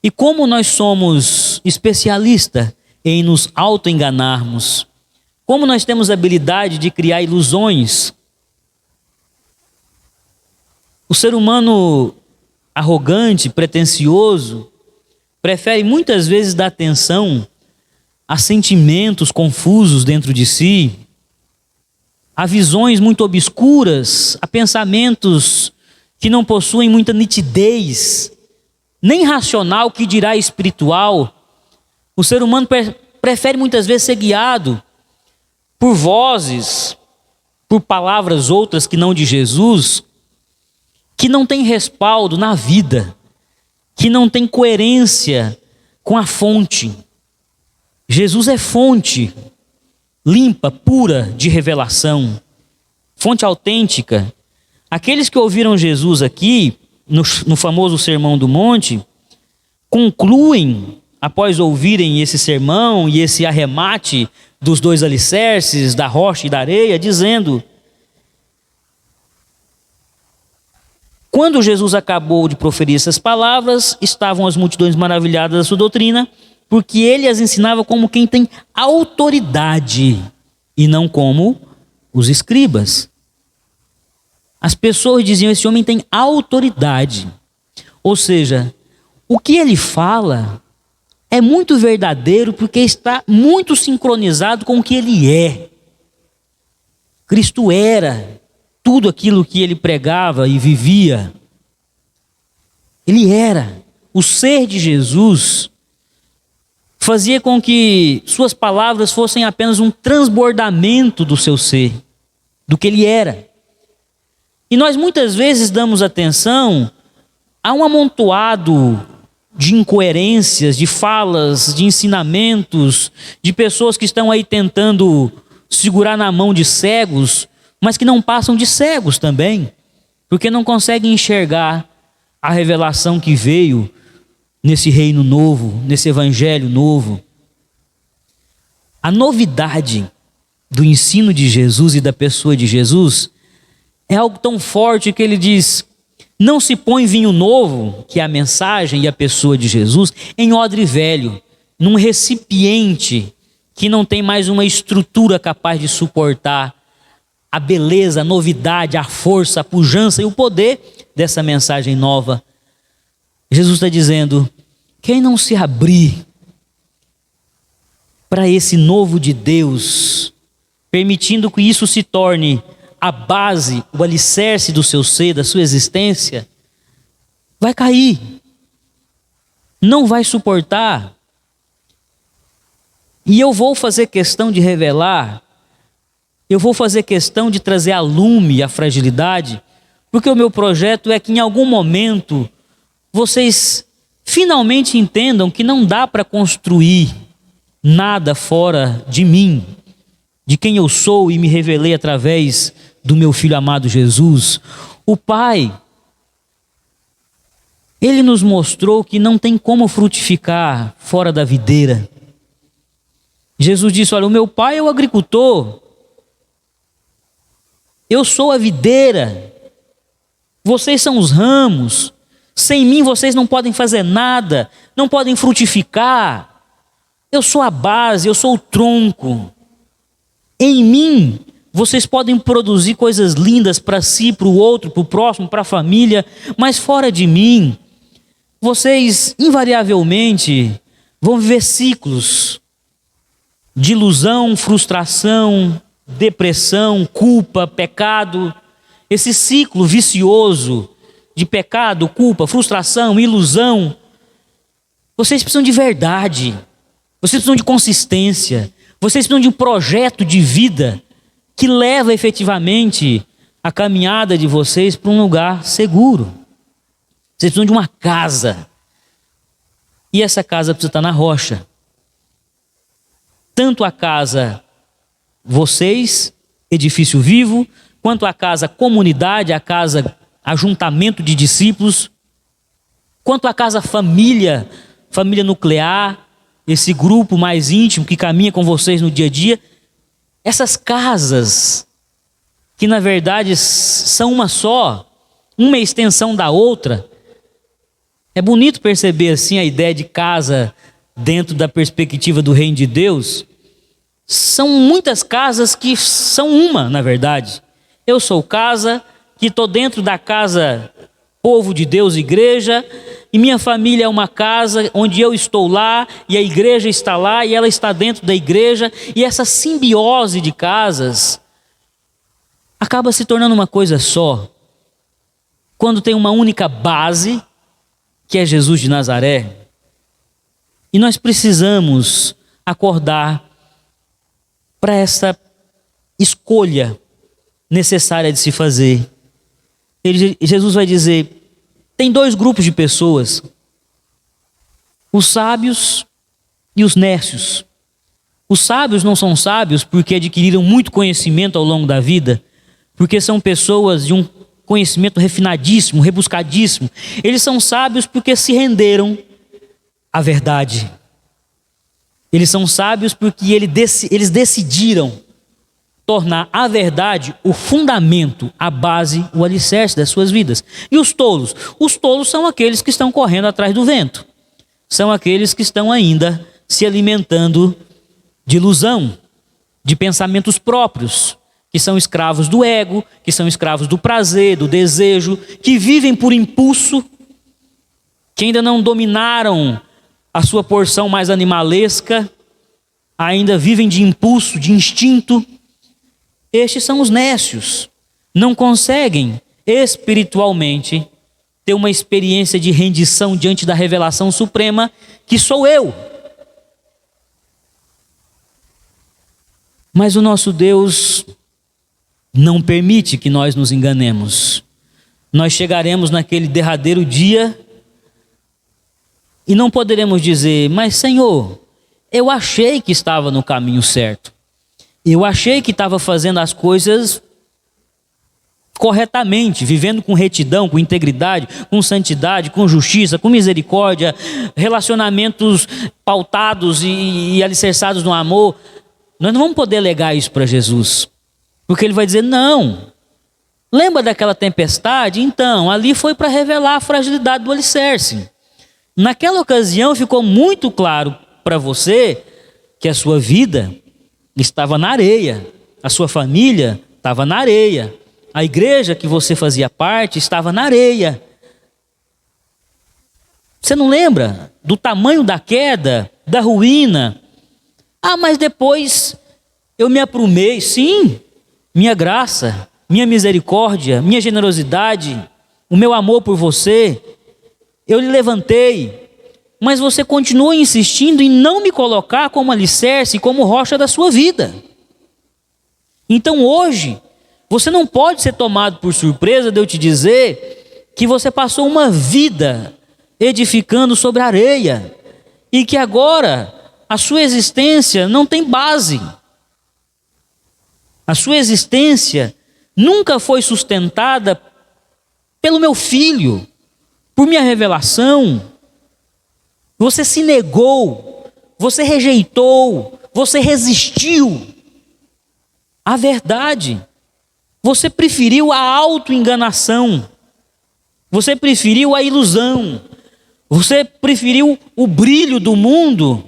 E como nós somos especialistas em nos auto-enganarmos, como nós temos a habilidade de criar ilusões, o ser humano arrogante, pretensioso, prefere muitas vezes dar atenção a sentimentos confusos dentro de si, a visões muito obscuras, a pensamentos que não possuem muita nitidez, nem racional, que dirá espiritual. O ser humano prefere muitas vezes ser guiado por vozes, por palavras outras que não de Jesus, que não tem respaldo na vida, que não tem coerência com a fonte. Jesus é fonte limpa, pura de revelação, fonte autêntica. Aqueles que ouviram Jesus aqui, no famoso Sermão do Monte, concluem, após ouvirem esse sermão e esse arremate dos dois alicerces, da rocha e da areia, dizendo: quando Jesus acabou de proferir essas palavras, estavam as multidões maravilhadas da sua doutrina, porque ele as ensinava como quem tem autoridade e não como os escribas. As pessoas diziam: esse homem tem autoridade. Ou seja, o que ele fala é muito verdadeiro porque está muito sincronizado com o que ele é. Cristo era tudo aquilo que ele pregava e vivia. Ele era. O ser de Jesus fazia com que suas palavras fossem apenas um transbordamento do seu ser, do que ele era. E nós muitas vezes damos atenção a um amontoado de incoerências, de falas, de ensinamentos, de pessoas que estão aí tentando segurar na mão de cegos, mas que não passam de cegos também, porque não conseguem enxergar a revelação que veio nesse reino novo, nesse evangelho novo. A novidade do ensino de Jesus e da pessoa de Jesus é algo tão forte que ele diz: não se põe vinho novo, que é a mensagem e a pessoa de Jesus, em odre velho, num recipiente que não tem mais uma estrutura capaz de suportar a beleza, a novidade, a força, a pujança e o poder dessa mensagem nova. Jesus está dizendo: quem não se abrir para esse novo de Deus, permitindo que isso se torne a base, o alicerce do seu ser, da sua existência, vai cair, não vai suportar. E eu vou fazer questão de revelar, eu vou fazer questão de trazer a lume a fragilidade, porque o meu projeto é que em algum momento vocês finalmente entendam que não dá para construir nada fora de mim, de quem eu sou e me revelei através do meu Filho amado Jesus. O Pai, Ele nos mostrou que não tem como frutificar fora da videira. Jesus disse: olha, o meu Pai é o agricultor, eu sou a videira, vocês são os ramos, sem mim vocês não podem fazer nada, não podem frutificar. Eu sou a base, eu sou o tronco. Em mim vocês podem produzir coisas lindas para si, para o outro, para o próximo, para a família, mas fora de mim, vocês invariavelmente vão viver ciclos de ilusão, frustração, depressão, culpa, pecado. Esse ciclo vicioso de pecado, culpa, frustração, ilusão. Vocês precisam de verdade, vocês precisam de consistência, vocês precisam de um projeto de vida que leva efetivamente a caminhada de vocês para um lugar seguro. Vocês precisam de uma casa, e essa casa precisa estar na rocha. Tanto a casa, vocês, edifício vivo, quanto a casa comunidade, a casa ajuntamento de discípulos, quanto a casa família, família nuclear, esse grupo mais íntimo que caminha com vocês no dia a dia. Essas casas, que na verdade são uma só, uma extensão da outra. É bonito perceber assim a ideia de casa dentro da perspectiva do reino de Deus. São muitas casas que são uma, na verdade. Eu sou casa, que estou dentro da casa povo de Deus, igreja, e minha família é uma casa onde eu estou lá, e a igreja está lá, e ela está dentro da igreja, e essa simbiose de casas acaba se tornando uma coisa só, quando tem uma única base, que é Jesus de Nazaré. E nós precisamos acordar para essa escolha necessária de se fazer. Jesus vai dizer: tem dois grupos de pessoas, os sábios e os nércios. Os sábios não são sábios porque adquiriram muito conhecimento ao longo da vida, porque são pessoas de um conhecimento refinadíssimo, rebuscadíssimo. Eles são sábios porque se renderam à verdade. Eles são sábios porque eles decidiram tornar a verdade o fundamento, a base, o alicerce das suas vidas. E os tolos? Os tolos são aqueles que estão correndo atrás do vento. São aqueles que estão ainda se alimentando de ilusão, de pensamentos próprios, que são escravos do ego, que são escravos do prazer, do desejo, que vivem por impulso, que ainda não dominaram a sua porção mais animalesca, ainda vivem de impulso, de instinto. Estes são os nécios, não conseguem espiritualmente ter uma experiência de rendição diante da revelação suprema, que sou eu. Mas o nosso Deus não permite que nós nos enganemos. Nós chegaremos naquele derradeiro dia e não poderemos dizer: mas Senhor, eu achei que estava no caminho certo. Eu achei que estava fazendo as coisas corretamente, vivendo com retidão, com integridade, com santidade, com justiça, com misericórdia, relacionamentos pautados e alicerçados no amor. Nós não vamos poder alegar isso para Jesus, porque Ele vai dizer: não. Lembra daquela tempestade? Então, ali foi para revelar a fragilidade do alicerce. Naquela ocasião ficou muito claro para você que a sua vida estava na areia, a sua família estava na areia, a igreja que você fazia parte estava na areia. Você não lembra do tamanho da queda, da ruína? Ah, mas depois eu me aprumei. Sim, minha graça, minha misericórdia, minha generosidade, o meu amor por você eu lhe levantei, mas você continua insistindo em não me colocar como alicerce, como rocha da sua vida. Então hoje, você não pode ser tomado por surpresa de eu te dizer que você passou uma vida edificando sobre areia e que agora a sua existência não tem base. A sua existência nunca foi sustentada pelo meu filho, por minha revelação. Você se negou, você rejeitou, você resistiu à verdade. Você preferiu a autoenganação. Você preferiu a ilusão. Você preferiu o brilho do mundo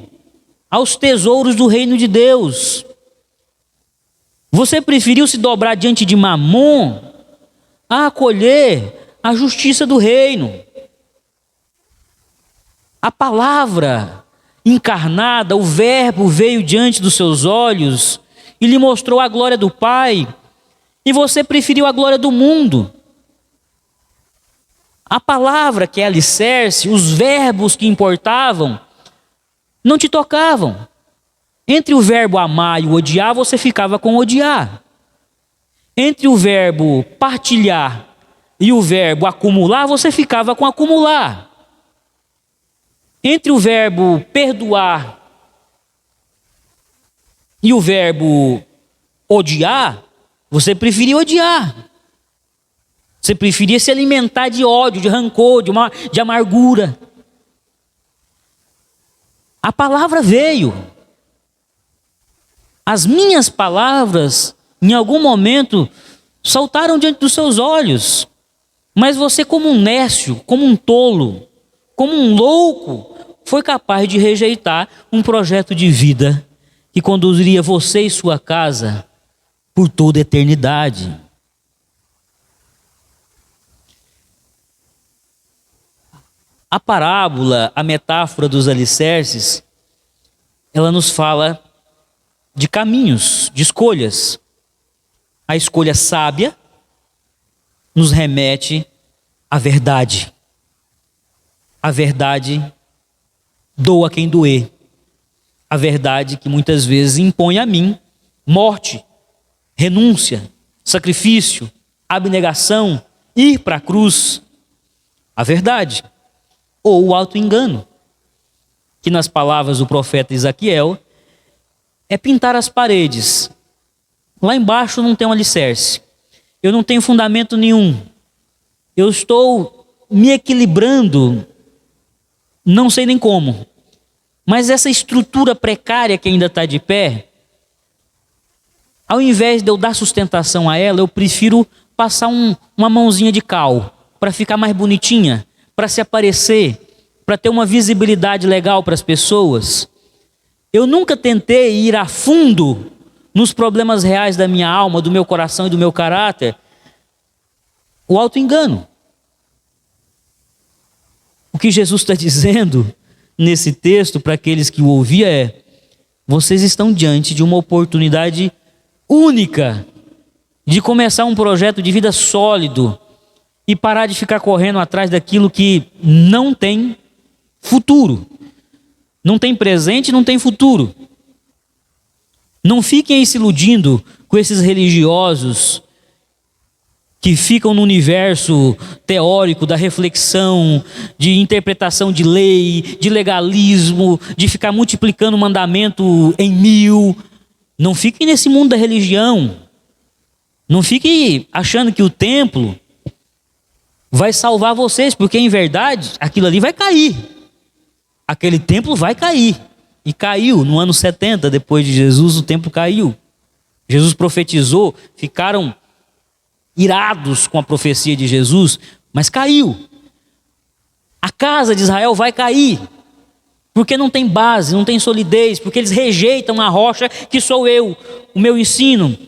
aos tesouros do reino de Deus. Você preferiu se dobrar diante de Mamon a acolher a justiça do reino. A palavra encarnada, o Verbo veio diante dos seus olhos e lhe mostrou a glória do Pai, e você preferiu a glória do mundo. A palavra que é alicerce, os verbos que importavam, não te tocavam. Entre o verbo amar e o odiar, você ficava com odiar. Entre o verbo partilhar e o verbo acumular, você ficava com acumular. Entre o verbo perdoar e o verbo odiar, você preferia odiar. Você preferia se alimentar de ódio, de rancor, de amargura. A palavra veio. As minhas palavras, em algum momento, saltaram diante dos seus olhos. Mas você, como um nécio, como um tolo, como um louco, foi capaz de rejeitar um projeto de vida que conduziria você e sua casa por toda a eternidade. A parábola, a metáfora dos alicerces, ela nos fala de caminhos, de escolhas. A escolha sábia nos remete à verdade. A verdade doa quem doer. A verdade que muitas vezes impõe a mim morte, renúncia, sacrifício, abnegação, ir para a cruz. A verdade. Ou o autoengano, que nas palavras do profeta Ezequiel, é pintar as paredes. Lá embaixo não tem um alicerce. Eu não tenho fundamento nenhum. Eu estou me equilibrando, não sei nem como. Mas essa estrutura precária que ainda está de pé, ao invés de eu dar sustentação a ela, eu prefiro passar uma mãozinha de cal, para ficar mais bonitinha, para se aparecer, para ter uma visibilidade legal para as pessoas. Eu nunca tentei ir a fundo nos problemas reais da minha alma, do meu coração e do meu caráter. O autoengano. O que Jesus está dizendo nesse texto para aqueles que o ouviam é: vocês estão diante de uma oportunidade única de começar um projeto de vida sólido e parar de ficar correndo atrás daquilo que não tem futuro. Não tem presente, não tem futuro. Não fiquem aí se iludindo com esses religiosos que ficam no universo teórico da reflexão, de interpretação de lei, de legalismo, de ficar multiplicando o mandamento em 1000. Não fiquem nesse mundo da religião. Não fiquem achando que o templo vai salvar vocês, porque em verdade aquilo ali vai cair. Aquele templo vai cair. E caiu no ano 70 depois de Jesus, o templo caiu. Jesus profetizou, ficaram irados com a profecia de Jesus, mas caiu. A casa de Israel vai cair, porque não tem base, não tem solidez, porque eles rejeitam a rocha que sou eu, o meu ensino.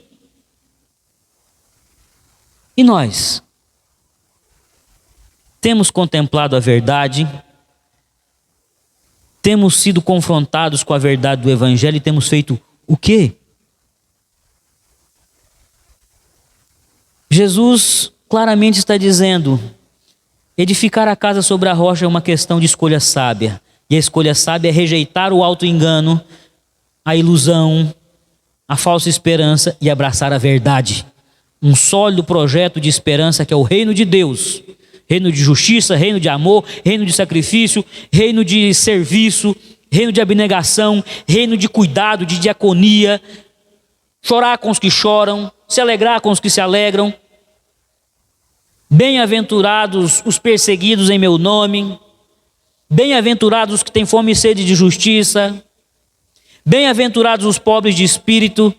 E nós? Temos contemplado a verdade, temos sido confrontados com a verdade do Evangelho e temos feito o quê? Jesus claramente está dizendo: Edificar a casa sobre a rocha é uma questão de escolha sábia. E a escolha sábia é rejeitar o auto-engano, a ilusão, a falsa esperança e abraçar a verdade. Um sólido projeto de esperança que é o reino de Deus. Reino de justiça, reino de amor, reino de sacrifício, reino de serviço, reino de abnegação, reino de cuidado, de diaconia. Chorar com os que choram, se alegrar com os que se alegram. Bem-aventurados os perseguidos em meu nome. Bem-aventurados os que têm fome e sede de justiça. Bem-aventurados os pobres de espírito.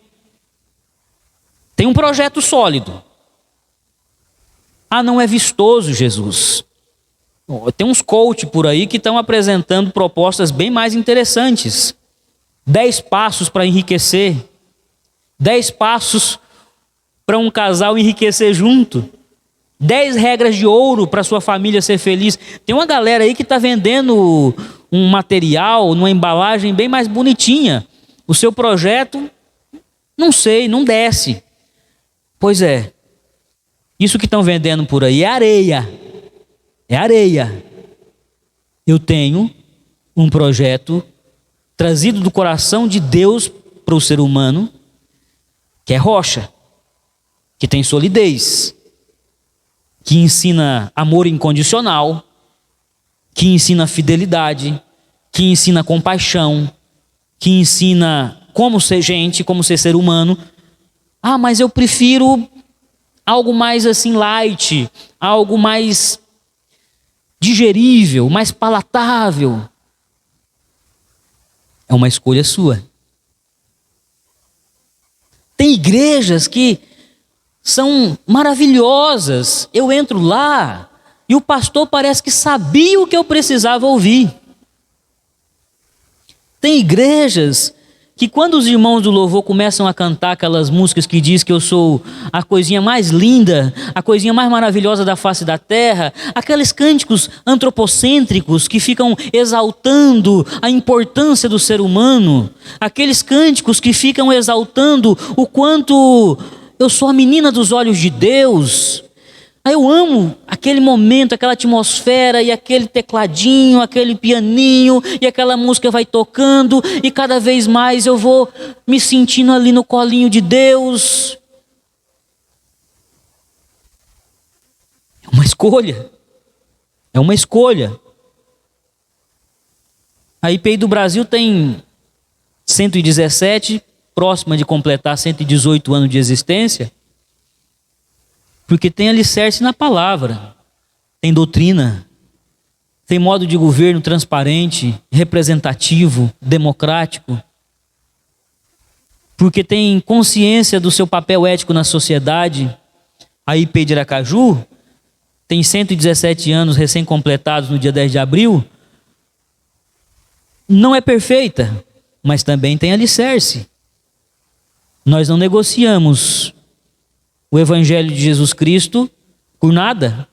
Tem um projeto sólido. Ah, não é vistoso, Jesus. Tem uns coach por aí que estão apresentando propostas bem mais interessantes. 10 passos para enriquecer. 10 passos para um casal enriquecer junto. 10 regras de ouro para sua família ser feliz. Tem uma galera aí que está vendendo um material, numa embalagem bem mais bonitinha. O seu projeto, não sei, não desce. Pois é. Isso que estão vendendo por aí é areia. É areia. Eu tenho um projeto trazido do coração de Deus para o ser humano, que é rocha, que tem solidez, que ensina amor incondicional, que ensina fidelidade, que ensina compaixão, que ensina como ser gente, como ser humano. Ah, mas eu prefiro algo mais assim light, algo mais digerível, mais palatável. É uma escolha sua. Tem igrejas que são maravilhosas. Eu entro lá e o pastor parece que sabia o que eu precisava ouvir. Tem igrejas que quando os irmãos do louvor começam a cantar aquelas músicas que diz que eu sou a coisinha mais linda, a coisinha mais maravilhosa da face da terra, aqueles cânticos antropocêntricos que ficam exaltando a importância do ser humano, aqueles cânticos que ficam exaltando o quanto eu sou a menina dos olhos de Deus. Aí eu amo aquele momento, aquela atmosfera e aquele tecladinho, aquele pianinho e aquela música vai tocando e cada vez mais eu vou me sentindo ali no colinho de Deus. É uma escolha. É uma escolha. A IPI do Brasil tem 117, próxima de completar 118 anos de existência. Porque tem alicerce na palavra, tem doutrina, tem modo de governo transparente, representativo, democrático. Porque tem consciência do seu papel ético na sociedade. A IP de Aracaju tem 117 anos recém-completados no dia 10 de abril. Não é perfeita, mas também tem alicerce. Nós não negociamos o Evangelho de Jesus Cristo por nada.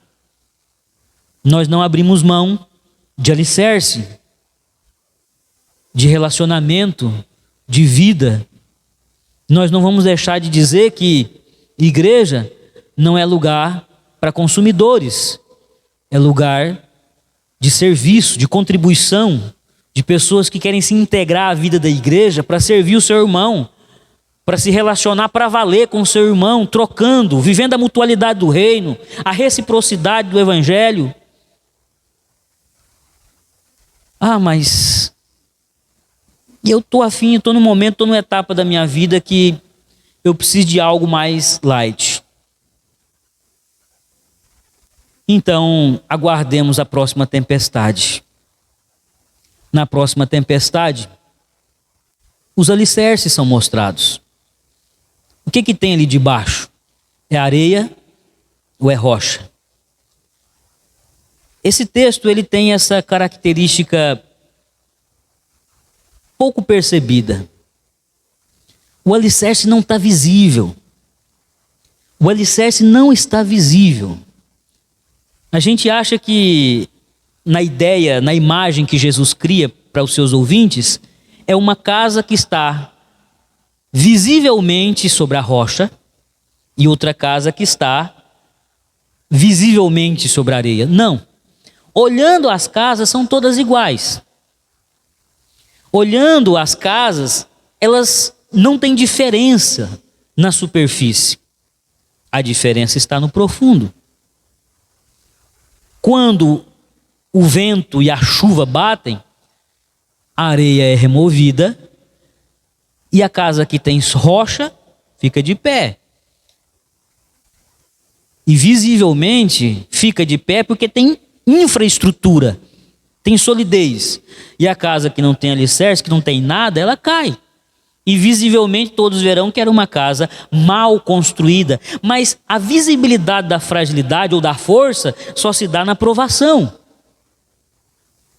Nós não abrimos mão de alicerce, de relacionamento, de vida. Nós não vamos deixar de dizer que igreja não é lugar para consumidores, é lugar de serviço, de contribuição, de pessoas que querem se integrar à vida da igreja para servir o seu irmão, para se relacionar para valer com o seu irmão, trocando, vivendo a mutualidade do reino, a reciprocidade do evangelho. Ah, mas eu estou afim, estou no momento, estou numa etapa da minha vida que eu preciso de algo mais light. Então, aguardemos a próxima tempestade. Na próxima tempestade, os alicerces são mostrados. O que tem ali debaixo? É areia ou é rocha? Esse texto ele tem essa característica pouco percebida. O alicerce não está visível. O alicerce não está visível. A gente acha que na ideia, na imagem que Jesus cria para os seus ouvintes, é uma casa que está visivelmente sobre a rocha e outra casa que está visivelmente sobre a areia. Não. Olhando as casas, são todas iguais. Olhando as casas, elas não têm diferença na superfície. A diferença está no profundo. Quando o vento e a chuva batem, a areia é removida e a casa que tem rocha fica de pé. E visivelmente fica de pé porque tem infraestrutura, tem solidez. E a casa que não tem alicerce, que não tem nada, ela cai. E visivelmente todos verão que era uma casa mal construída. Mas a visibilidade da fragilidade ou da força só se dá na provação.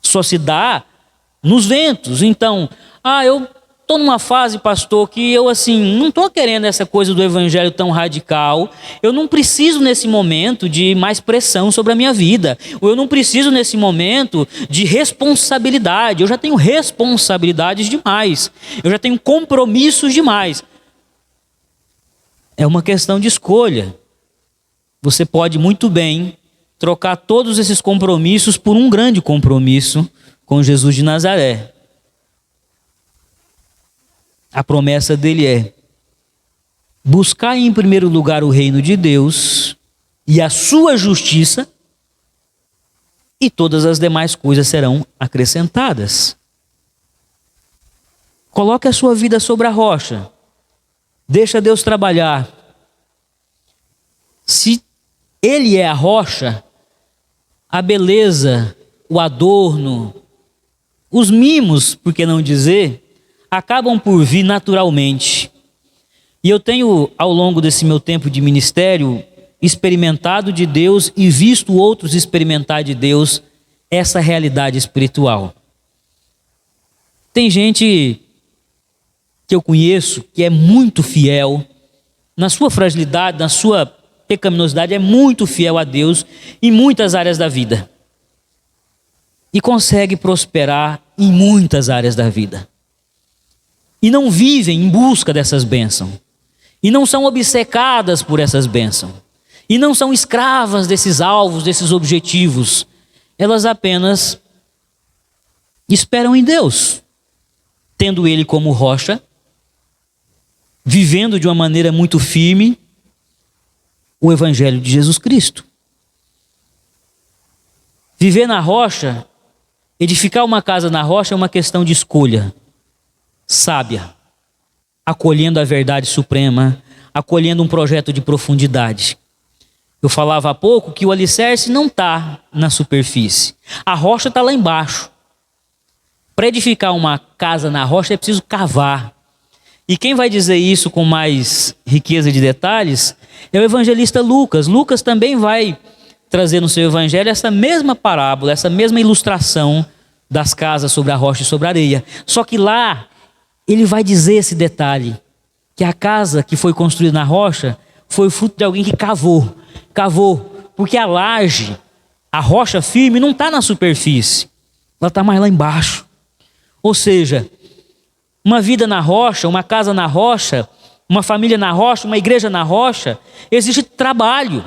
Só se dá nos ventos. Então, eu estou numa fase, pastor, que eu não estou querendo essa coisa do evangelho tão radical. Eu não preciso nesse momento de mais pressão sobre a minha vida. Ou eu não preciso nesse momento de responsabilidade. Eu já tenho responsabilidades demais. Eu já tenho compromissos demais. É uma questão de escolha. Você pode muito bem trocar todos esses compromissos por um grande compromisso com Jesus de Nazaré. A promessa dele é: buscar em primeiro lugar o reino de Deus e a sua justiça, e todas as demais coisas serão acrescentadas. Coloque a sua vida sobre a rocha. Deixa Deus trabalhar. Se Ele é a rocha, a beleza, o adorno, os mimos, por que não dizer, acabam por vir naturalmente. E eu tenho, ao longo desse meu tempo de ministério, experimentado de Deus e visto outros experimentar de Deus essa realidade espiritual. Tem gente que eu conheço que é muito fiel, na sua fragilidade, na sua pecaminosidade, é muito fiel a Deus em muitas áreas da vida. E consegue prosperar em muitas áreas da vida. E não vivem em busca dessas bênçãos. E não são obcecadas por essas bênçãos. E não são escravas desses alvos, desses objetivos. Elas apenas esperam em Deus, tendo Ele como rocha, vivendo de uma maneira muito firme o Evangelho de Jesus Cristo. Viver na rocha, edificar uma casa na rocha é uma questão de escolha sábia, acolhendo a verdade suprema, acolhendo um projeto de profundidade. Eu falava há pouco que o alicerce não está na superfície, a rocha está lá embaixo. Para edificar uma casa na rocha é preciso cavar. E quem vai dizer isso com mais riqueza de detalhes é o evangelista Lucas. Lucas também vai trazer no seu evangelho essa mesma parábola, essa mesma ilustração das casas sobre a rocha e sobre a areia. Só que lá ele vai dizer esse detalhe, que a casa que foi construída na rocha foi fruto de alguém que cavou, porque a laje, a rocha firme não está na superfície, ela está mais lá embaixo. Ou seja, uma vida na rocha, uma casa na rocha, uma família na rocha, uma igreja na rocha, exige trabalho,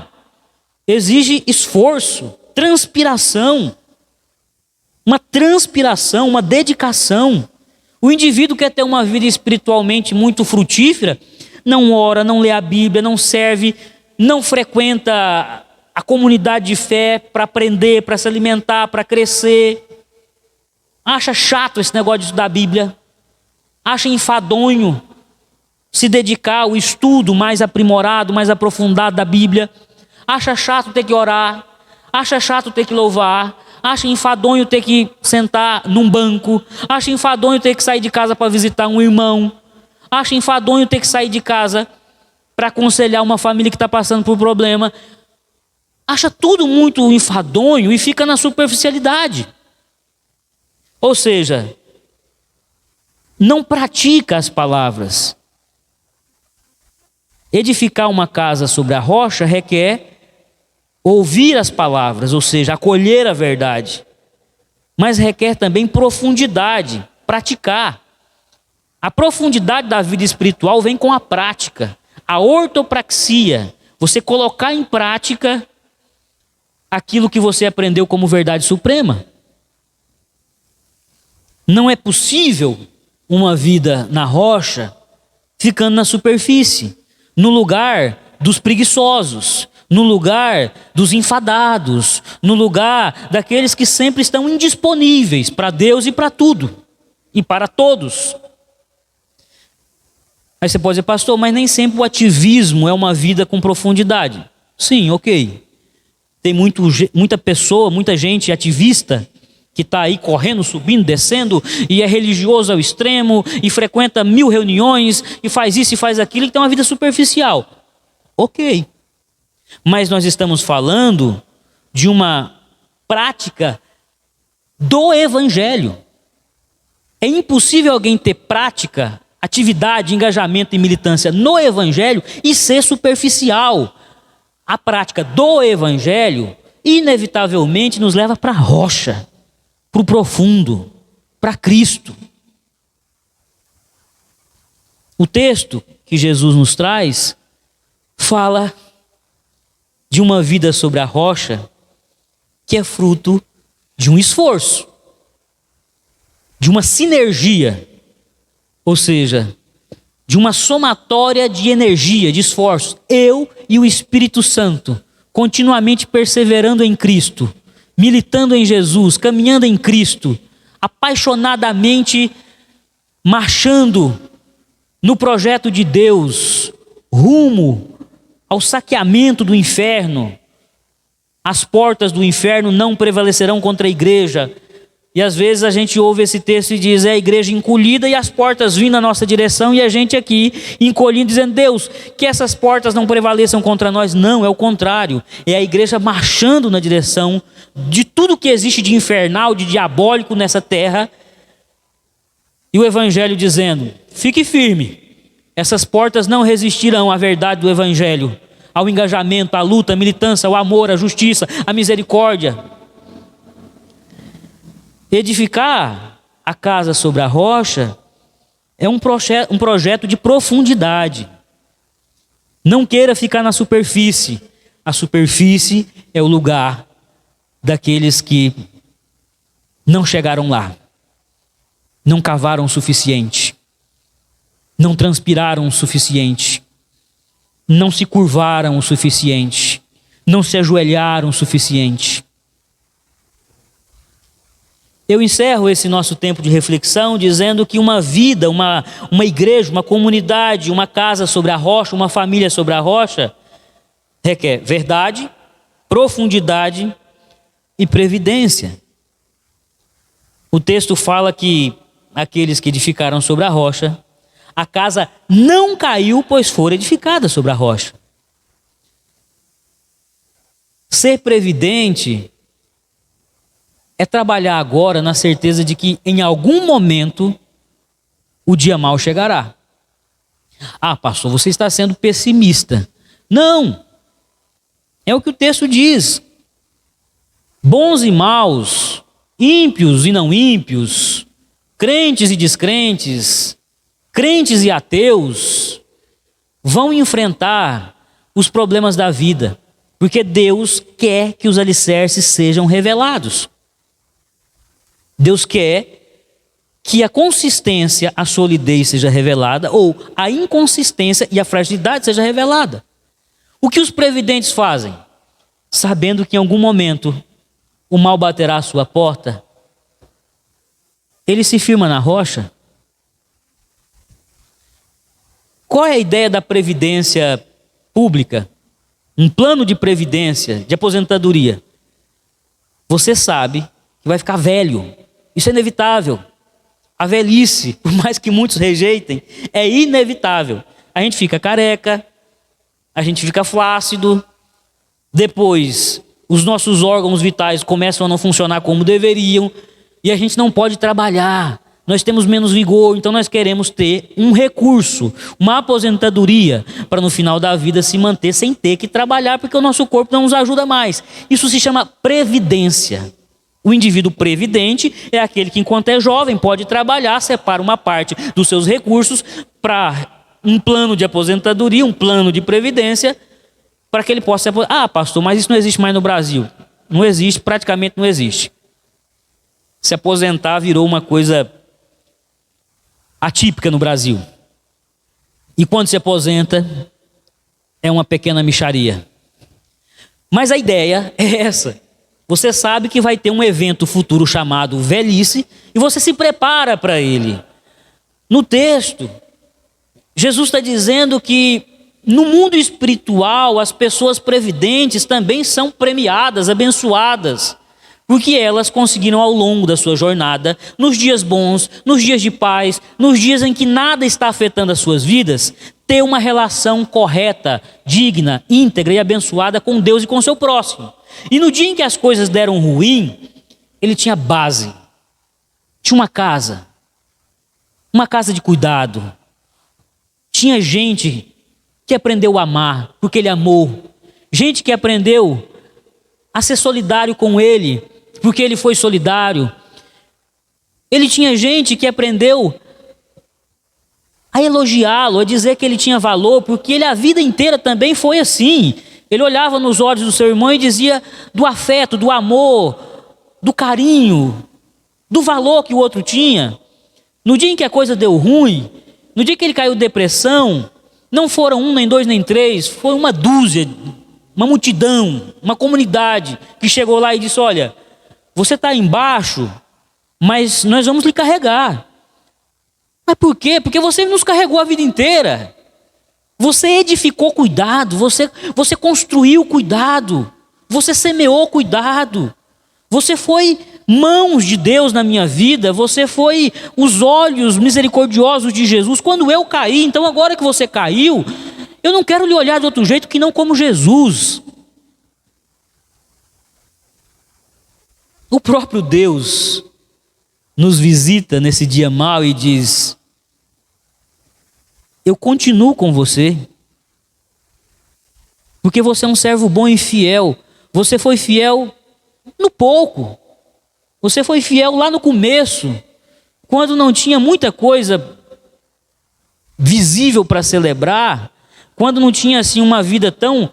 exige esforço, transpiração, uma dedicação. O indivíduo quer ter uma vida espiritualmente muito frutífera, não ora, não lê a Bíblia, não serve, não frequenta a comunidade de fé para aprender, para se alimentar, para crescer. Acha chato esse negócio de estudar a Bíblia. Acha enfadonho se dedicar ao estudo mais aprimorado, mais aprofundado da Bíblia. Acha chato ter que orar. Acha chato ter que louvar. Acha enfadonho ter que sentar num banco. Acha enfadonho ter que sair de casa para visitar um irmão. Acha enfadonho ter que sair de casa para aconselhar uma família que está passando por problema. Acha tudo muito enfadonho e fica na superficialidade. Ou seja, não pratica as palavras. Edificar uma casa sobre a rocha requer ouvir as palavras, ou seja, acolher a verdade. Mas requer também profundidade, praticar. A profundidade da vida espiritual vem com a prática, a ortopraxia. Você colocar em prática aquilo que você aprendeu como verdade suprema. Não é possível uma vida na rocha ficando na superfície, no lugar dos preguiçosos, no lugar dos enfadados, no lugar daqueles que sempre estão indisponíveis para Deus e para tudo, e para todos. Aí você pode dizer, pastor, mas nem sempre o ativismo é uma vida com profundidade. Sim, ok. Tem muita gente ativista que está aí correndo, subindo, descendo, e é religioso ao extremo, e frequenta 1000 reuniões, e faz isso e faz aquilo, e tem uma vida superficial. Ok. Mas nós estamos falando de uma prática do Evangelho. É impossível alguém ter prática, atividade, engajamento e militância no Evangelho e ser superficial. A prática do Evangelho, inevitavelmente, nos leva para a rocha, para o profundo, para Cristo. O texto que Jesus nos traz fala de uma vida sobre a rocha que é fruto de um esforço, de uma sinergia, ou seja, de uma somatória de energia, de esforços. Eu e o Espírito Santo, continuamente perseverando em Cristo, militando em Jesus, caminhando em Cristo, apaixonadamente marchando no projeto de Deus, rumo ao saqueamento do inferno. As portas do inferno não prevalecerão contra a igreja. E às vezes a gente ouve esse texto e diz, é a igreja encolhida e as portas vindo na nossa direção e a gente aqui encolhido dizendo, Deus, que essas portas não prevaleçam contra nós. Não, é o contrário. É a igreja marchando na direção de tudo que existe de infernal, de diabólico nessa terra. E o evangelho dizendo, fique firme. Essas portas não resistirão à verdade do evangelho, ao engajamento, à luta, à militância, ao amor, à justiça, à misericórdia. Edificar a casa sobre a rocha é um projeto de profundidade. Não queira ficar na superfície. A superfície é o lugar daqueles que não chegaram lá, não cavaram o suficiente, não transpiraram o suficiente, não se curvaram o suficiente, não se ajoelharam o suficiente. Eu encerro esse nosso tempo de reflexão dizendo que uma vida, uma igreja, uma comunidade, uma casa sobre a rocha, uma família sobre a rocha, requer verdade, profundidade e previdência. O texto fala que aqueles que edificaram sobre a rocha, a casa não caiu, pois fora edificada sobre a rocha. Ser previdente é trabalhar agora na certeza de que em algum momento o dia mau chegará. Ah, pastor, você está sendo pessimista. Não! É o que o texto diz. Bons e maus, ímpios e não ímpios, crentes e descrentes, crentes e ateus, vão enfrentar os problemas da vida, porque Deus quer que os alicerces sejam revelados. Deus quer que a consistência, a solidez seja revelada, ou a inconsistência e a fragilidade seja revelada. O que os previdentes fazem? Sabendo que em algum momento o mal baterá à sua porta, ele se firma na rocha. Qual é a ideia da previdência pública? Um plano de previdência, de aposentadoria. Você sabe que vai ficar velho. Isso é inevitável. A velhice, por mais que muitos rejeitem, é inevitável. A gente fica careca, a gente fica flácido, depois os nossos órgãos vitais começam a não funcionar como deveriam, e a gente não pode trabalhar, nós temos menos vigor, então nós queremos ter um recurso, uma aposentadoria, para no final da vida se manter sem ter que trabalhar, porque o nosso corpo não nos ajuda mais. Isso se chama previdência. O indivíduo previdente é aquele que, enquanto é jovem, pode trabalhar, separa uma parte dos seus recursos para um plano de aposentadoria, um plano de previdência, para que ele possa se aposentar. Ah, pastor, mas isso não existe mais no Brasil. não existe, praticamente não existe. Se aposentar virou uma coisa atípica no Brasil. E quando se aposenta, é uma pequena mixaria. Mas a ideia é essa. Você sabe que vai ter um evento futuro chamado velhice e você se prepara para ele. No texto, Jesus está dizendo que no mundo espiritual as pessoas previdentes também são premiadas, abençoadas, porque elas conseguiram ao longo da sua jornada, nos dias bons, nos dias de paz, nos dias em que nada está afetando as suas vidas, ter uma relação correta, digna, íntegra e abençoada com Deus e com o seu próximo. E no dia em que as coisas deram ruim, ele tinha base, tinha uma casa de cuidado, tinha gente que aprendeu a amar, porque ele amou, gente que aprendeu a ser solidário com ele, porque ele foi solidário. Ele tinha gente que aprendeu a elogiá-lo, a dizer que ele tinha valor, porque ele a vida inteira também foi assim. Ele olhava nos olhos do seu irmão e dizia do afeto, do amor, do carinho, do valor que o outro tinha. No dia em que a coisa deu ruim, no dia que ele caiu em depressão, não foram 1, nem 2, nem 3, foi uma dúzia, uma multidão, uma comunidade que chegou lá e disse: olha, você está embaixo, mas nós vamos lhe carregar. Mas por quê? Porque você nos carregou a vida inteira. Você edificou cuidado, você construiu cuidado, você semeou cuidado, você foi mãos de Deus na minha vida, você foi os olhos misericordiosos de Jesus quando eu caí. Então agora que você caiu, eu não quero lhe olhar de outro jeito que não como Jesus. O próprio Deus nos visita nesse dia mau e diz: eu continuo com você, porque você é um servo bom e fiel. Você foi fiel no pouco, você foi fiel lá no começo, quando não tinha muita coisa visível para celebrar, quando não tinha assim uma vida tão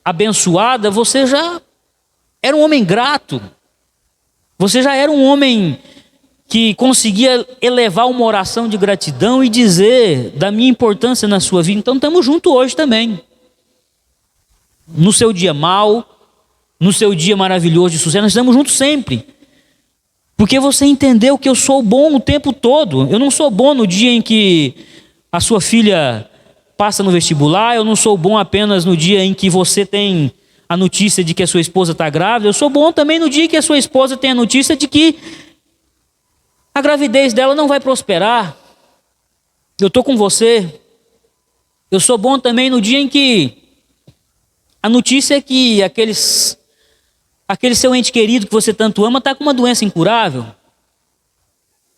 abençoada, você já era um homem grato, você já era um homem que conseguia elevar uma oração de gratidão e dizer da minha importância na sua vida. Então estamos juntos hoje também. No seu dia mau, no seu dia maravilhoso de sucesso, nós estamos juntos sempre. Porque você entendeu que eu sou bom o tempo todo. Eu não sou bom no dia em que a sua filha passa no vestibular, eu não sou bom apenas no dia em que você tem a notícia de que a sua esposa está grávida, eu sou bom também no dia que a sua esposa tem a notícia de que a gravidez dela não vai prosperar. Eu estou com você. Eu sou bom também no dia em que a notícia é que aquele seu ente querido que você tanto ama está com uma doença incurável.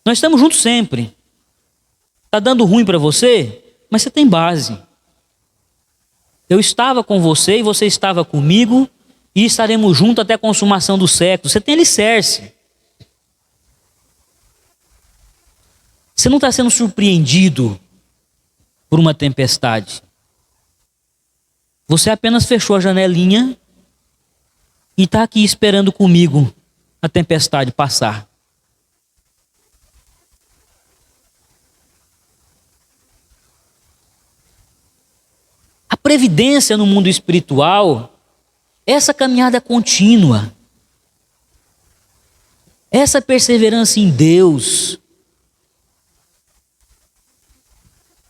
Nós estamos juntos sempre. Está dando ruim para você, mas você tem base. Eu estava com você e você estava comigo e estaremos juntos até a consumação do século. Você tem alicerce. Você não está sendo surpreendido por uma tempestade. Você apenas fechou a janelinha e está aqui esperando comigo a tempestade passar. A previdência no mundo espiritual, essa caminhada contínua, essa perseverança em Deus,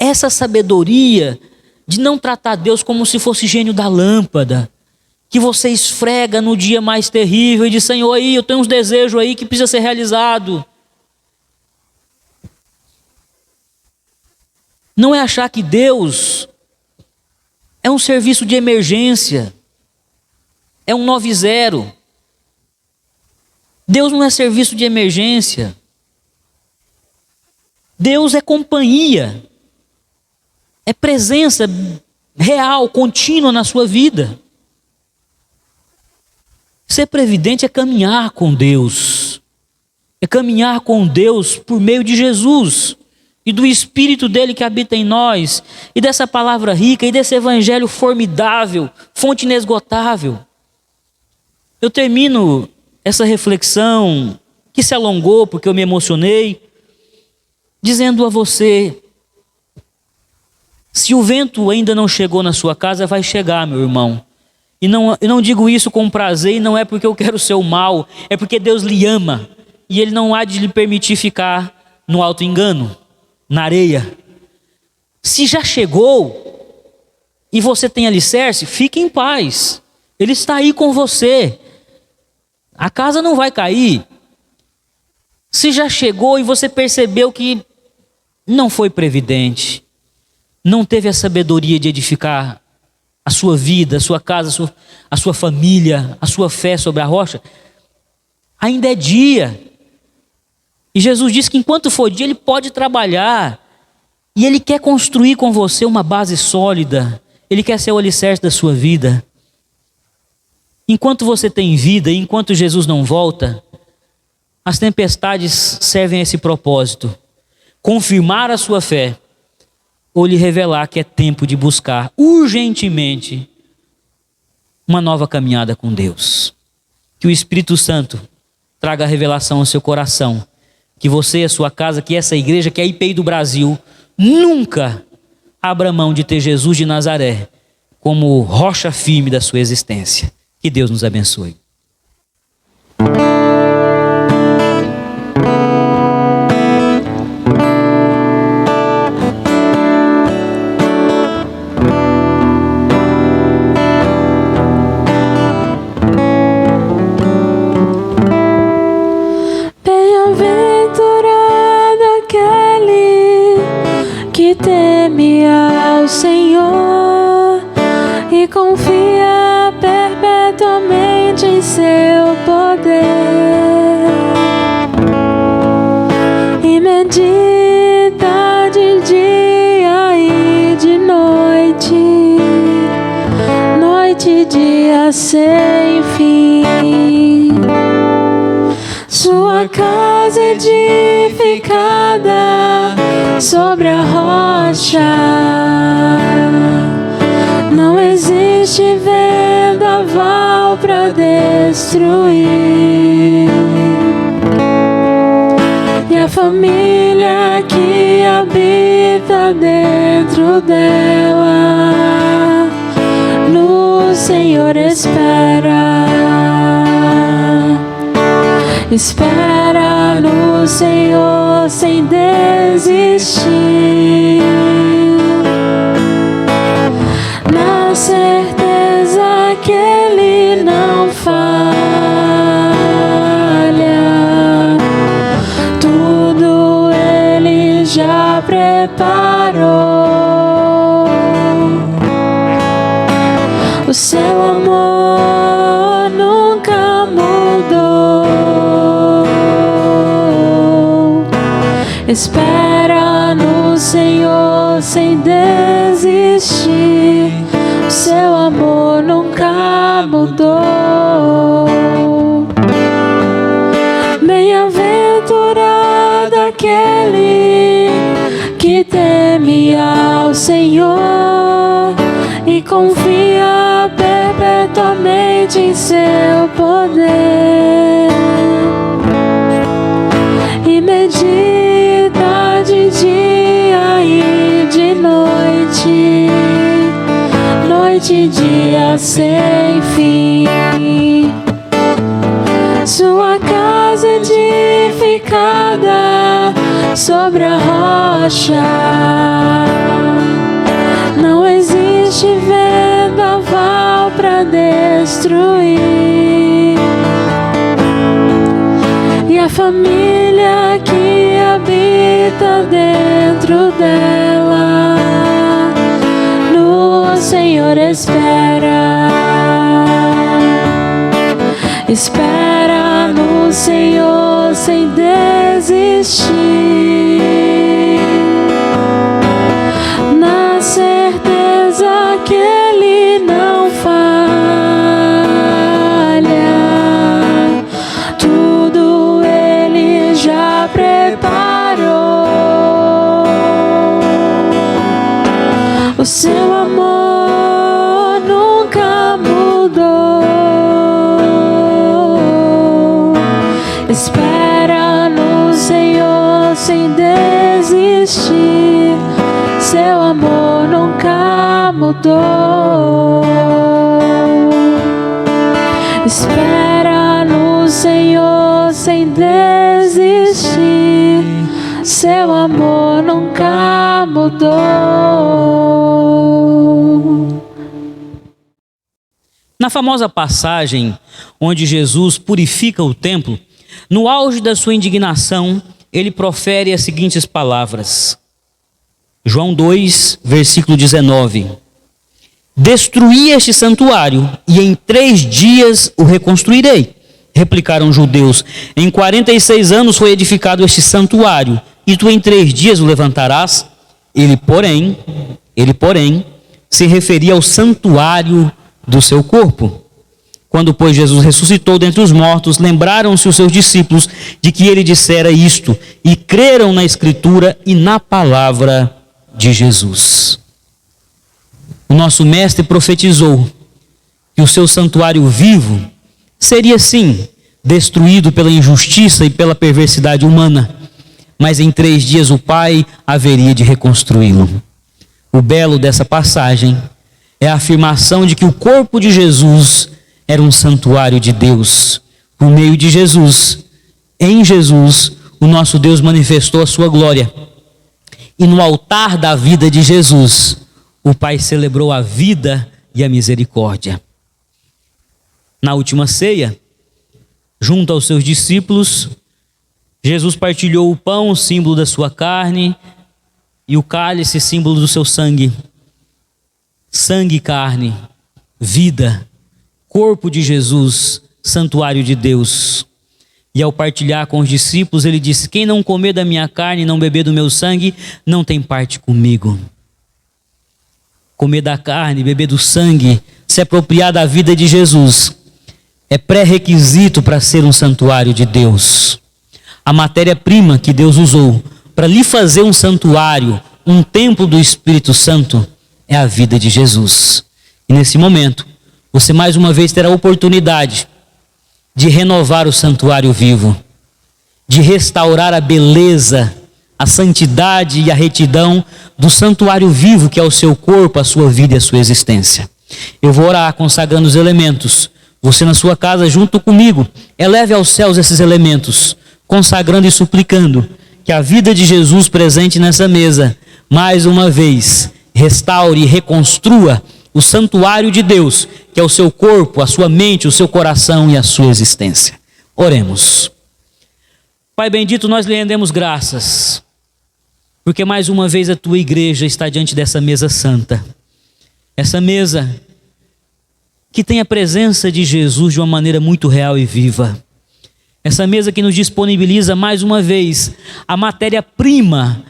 essa sabedoria de não tratar Deus como se fosse gênio da lâmpada, que você esfrega no dia mais terrível e diz: Senhor, aí eu tenho uns desejos aí que precisa ser realizado. Não é achar que Deus é um serviço de emergência, é um 90. Deus não é serviço de emergência. Deus é companhia. É presença real, contínua na sua vida. Ser previdente é caminhar com Deus. É caminhar com Deus por meio de Jesus e do Espírito dele que habita em nós, e dessa palavra rica e desse evangelho formidável, fonte inesgotável. Eu termino essa reflexão, que se alongou porque eu me emocionei, dizendo a você: se o vento ainda não chegou na sua casa, vai chegar, meu irmão. Eu não digo isso com prazer, e não é porque eu quero o seu mal, é porque Deus lhe ama, e Ele não há de lhe permitir ficar no auto-engano, na areia. Se já chegou, e você tem alicerce, fique em paz. Ele está aí com você. A casa não vai cair. Se já chegou e você percebeu que não foi previdente, não teve a sabedoria de edificar a sua vida, a sua casa, a sua família, a sua fé sobre a rocha, ainda é dia. E Jesus disse que enquanto for dia, Ele pode trabalhar. E Ele quer construir com você uma base sólida. Ele quer ser o alicerce da sua vida. Enquanto você tem vida, e enquanto Jesus não volta, as tempestades servem a esse propósito: confirmar a sua fé, ou lhe revelar que é tempo de buscar urgentemente uma nova caminhada com Deus. Que o Espírito Santo traga a revelação ao seu coração, que você, a sua casa, que essa igreja, que é a IPI do Brasil, nunca abra mão de ter Jesus de Nazaré como rocha firme da sua existência. Que Deus nos abençoe. Bem-aventurado aquele que teme ao Senhor e confia perpetuamente em seu poder, e medita de dia e de noite, noite e dia sem fim. Sua casa edificada sobre a rocha, não existe vendaval para destruir. E a família que habita dentro dela, no Senhor espera. Espera no Senhor sem desistir, na certeza que Ele não falha. Tudo Ele já preparou. O seu amor nunca mudou. Espera no Senhor sem desistir. O seu amor nunca mudou. Bem-aventurado aquele que teme ao Senhor e confia perpetuamente em seu poder, e medita de dia e de noite, noite e dia sem fim. Sua casa edificada sobre a rocha, não existe vendaval para destruir. E a família que habita dentro dela, no Senhor espera. Espera no Senhor sem desistir, na certeza que Ele não falha. Tudo Ele já preparou. O seu amor nunca mudou. sem desistir. Seu amor nunca mudou. Espera no Senhor sem desistir. Seu amor nunca mudou. Na famosa passagem onde Jesus purifica o templo, no auge da sua indignação, ele profere as seguintes palavras. João 2, versículo 19. Destruí este santuário e em 3 dias o reconstruirei. Replicaram os judeus, em 46 anos foi edificado este santuário e tu em 3 dias o levantarás? Ele, porém, se referia ao santuário do seu corpo. Quando, pois, Jesus ressuscitou dentre os mortos, lembraram-se os seus discípulos de que ele dissera isto e creram na Escritura e na palavra de Jesus. O nosso mestre profetizou que o seu santuário vivo seria, sim, destruído pela injustiça e pela perversidade humana, mas em 3 dias o Pai haveria de reconstruí-lo. O belo dessa passagem é a afirmação de que o corpo de Jesus era um santuário de Deus. Por meio de Jesus, em Jesus, o nosso Deus manifestou a sua glória. E no altar da vida de Jesus, o Pai celebrou a vida e a misericórdia. Na última ceia, junto aos seus discípulos, Jesus partilhou o pão, símbolo da sua carne, e o cálice, símbolo do seu sangue. Sangue e carne, vida, corpo de Jesus, santuário de Deus. E ao partilhar com os discípulos, ele disse: quem não comer da minha carne e não beber do meu sangue, não tem parte comigo. Comer da carne, beber do sangue, se apropriar da vida de Jesus, é pré-requisito para ser um santuário de Deus. A matéria-prima que Deus usou para lhe fazer um santuário, um templo do Espírito Santo, é a vida de Jesus. E nesse momento, você mais uma vez terá a oportunidade de renovar o santuário vivo, de restaurar a beleza, a santidade e a retidão do santuário vivo que é o seu corpo, a sua vida e a sua existência. Eu vou orar consagrando os elementos. Você na sua casa, junto comigo, eleve aos céus esses elementos, consagrando e suplicando que a vida de Jesus presente nessa mesa, mais uma vez, restaure e reconstrua o santuário de Deus, que é o seu corpo, a sua mente, o seu coração e a sua existência. Oremos. Pai bendito, nós lhe rendemos graças, porque mais uma vez a tua igreja está diante dessa mesa santa. Essa mesa que tem a presença de Jesus de uma maneira muito real e viva. Essa mesa que nos disponibiliza mais uma vez a matéria-prima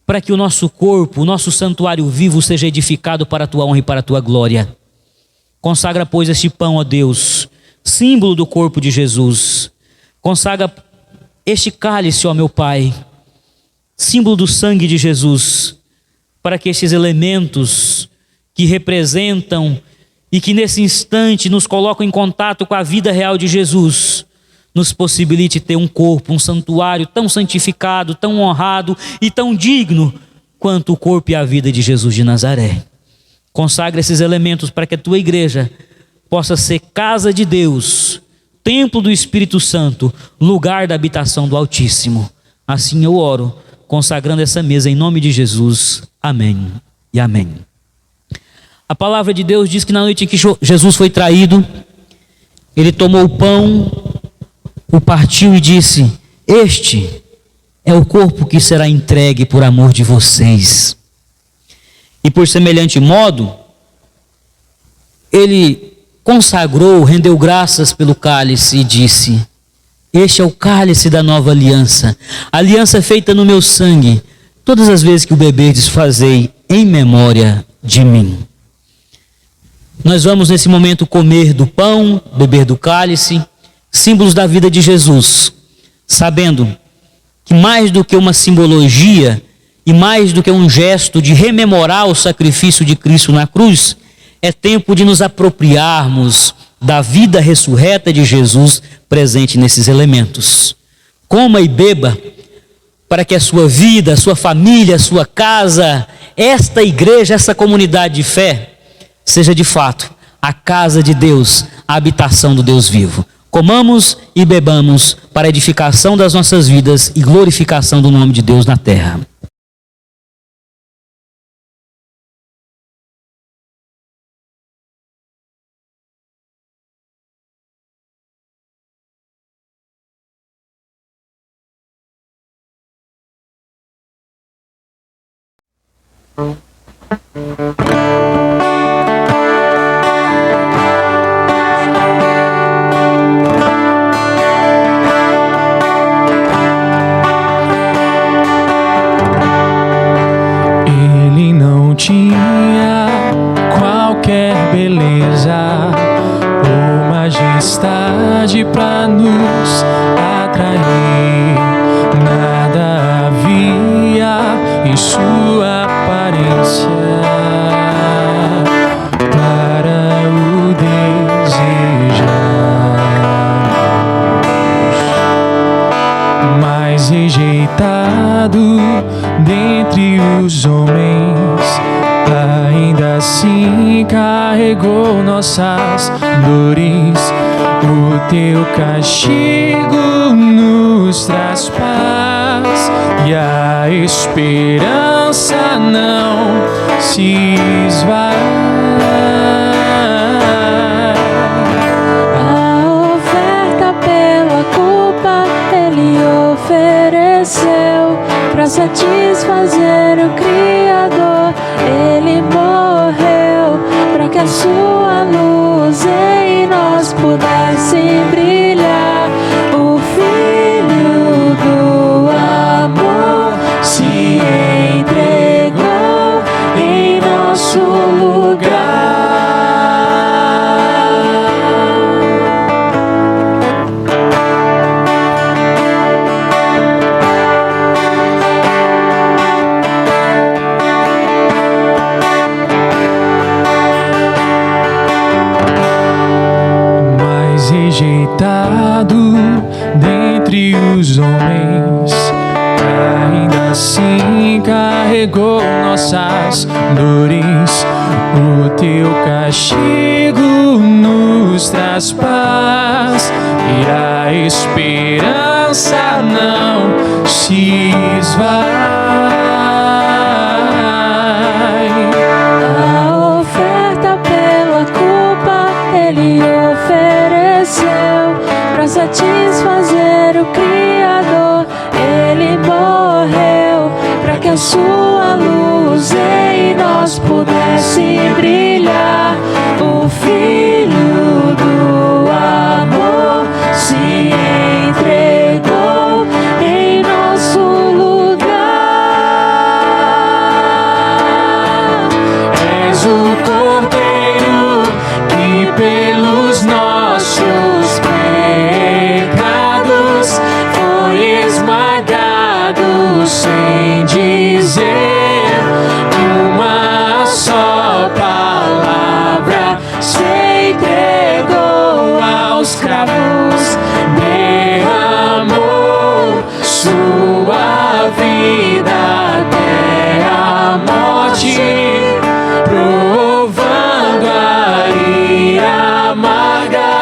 para que o nosso corpo, o nosso santuário vivo seja edificado para a tua honra e para a tua glória. Consagra, pois, este pão, ó Deus, símbolo do corpo de Jesus. Consagra este cálice, ó meu Pai, símbolo do sangue de Jesus, para que estes elementos que representam e que nesse instante nos colocam em contato com a vida real de Jesus, nos possibilite ter um corpo, um santuário tão santificado, tão honrado e tão digno quanto o corpo e a vida de Jesus de Nazaré. Consagra esses elementos para que a tua igreja possa ser casa de Deus, templo do Espírito Santo, lugar da habitação do Altíssimo. Assim eu oro, consagrando essa mesa em nome de Jesus. Amém e amém. A palavra de Deus diz que na noite em que Jesus foi traído, ele tomou o pão, o partiu e disse: este é o corpo que será entregue por amor de vocês. E por semelhante modo, ele consagrou, rendeu graças pelo cálice e disse: este é o cálice da nova aliança, aliança feita no meu sangue. Todas as vezes que o beberdes, fazei em memória de mim. Nós vamos nesse momento comer do pão, beber do cálice, símbolos da vida de Jesus, sabendo que mais do que uma simbologia e mais do que um gesto de rememorar o sacrifício de Cristo na cruz, é tempo de nos apropriarmos da vida ressurreta de Jesus presente nesses elementos. Coma e beba para que a sua vida, a sua família, a sua casa, esta igreja, essa comunidade de fé, seja de fato a casa de Deus, a habitação do Deus vivo. Comamos e bebamos para a edificação das nossas vidas e glorificação do nome de Deus na terra. Ele não tinha qualquer beleza ou majestade pra nos atrair. Nada havia em sua aparência para o desejar, mas rejeitado dentre os homens, ainda assim carregou nossas dores. O teu castigo nos traz paz e a esperança não se esvai. A oferta pela culpa ele ofereceu para satisfazer o Criador. Ele morreu para que a sua luz em nós pudesse brilhar. O Filho do amor se entregou em nosso lugar. Rejeitado dentre os homens, ainda assim carregou nossas dores. O teu castigo nos traz paz e a esperança não se esvai. A oferta pela culpa ele ofereceu para satisfazer o Criador. Ele morreu para que a sua luz em nós pudesse brilhar. O Filho do amor se entregou em nosso lugar. És o Cordeiro que pelos nossos pecados foi esmagado, sem dizer uma só palavra. Se entregou aos cravos, derramou sua vida até a morte, provando a ira amarga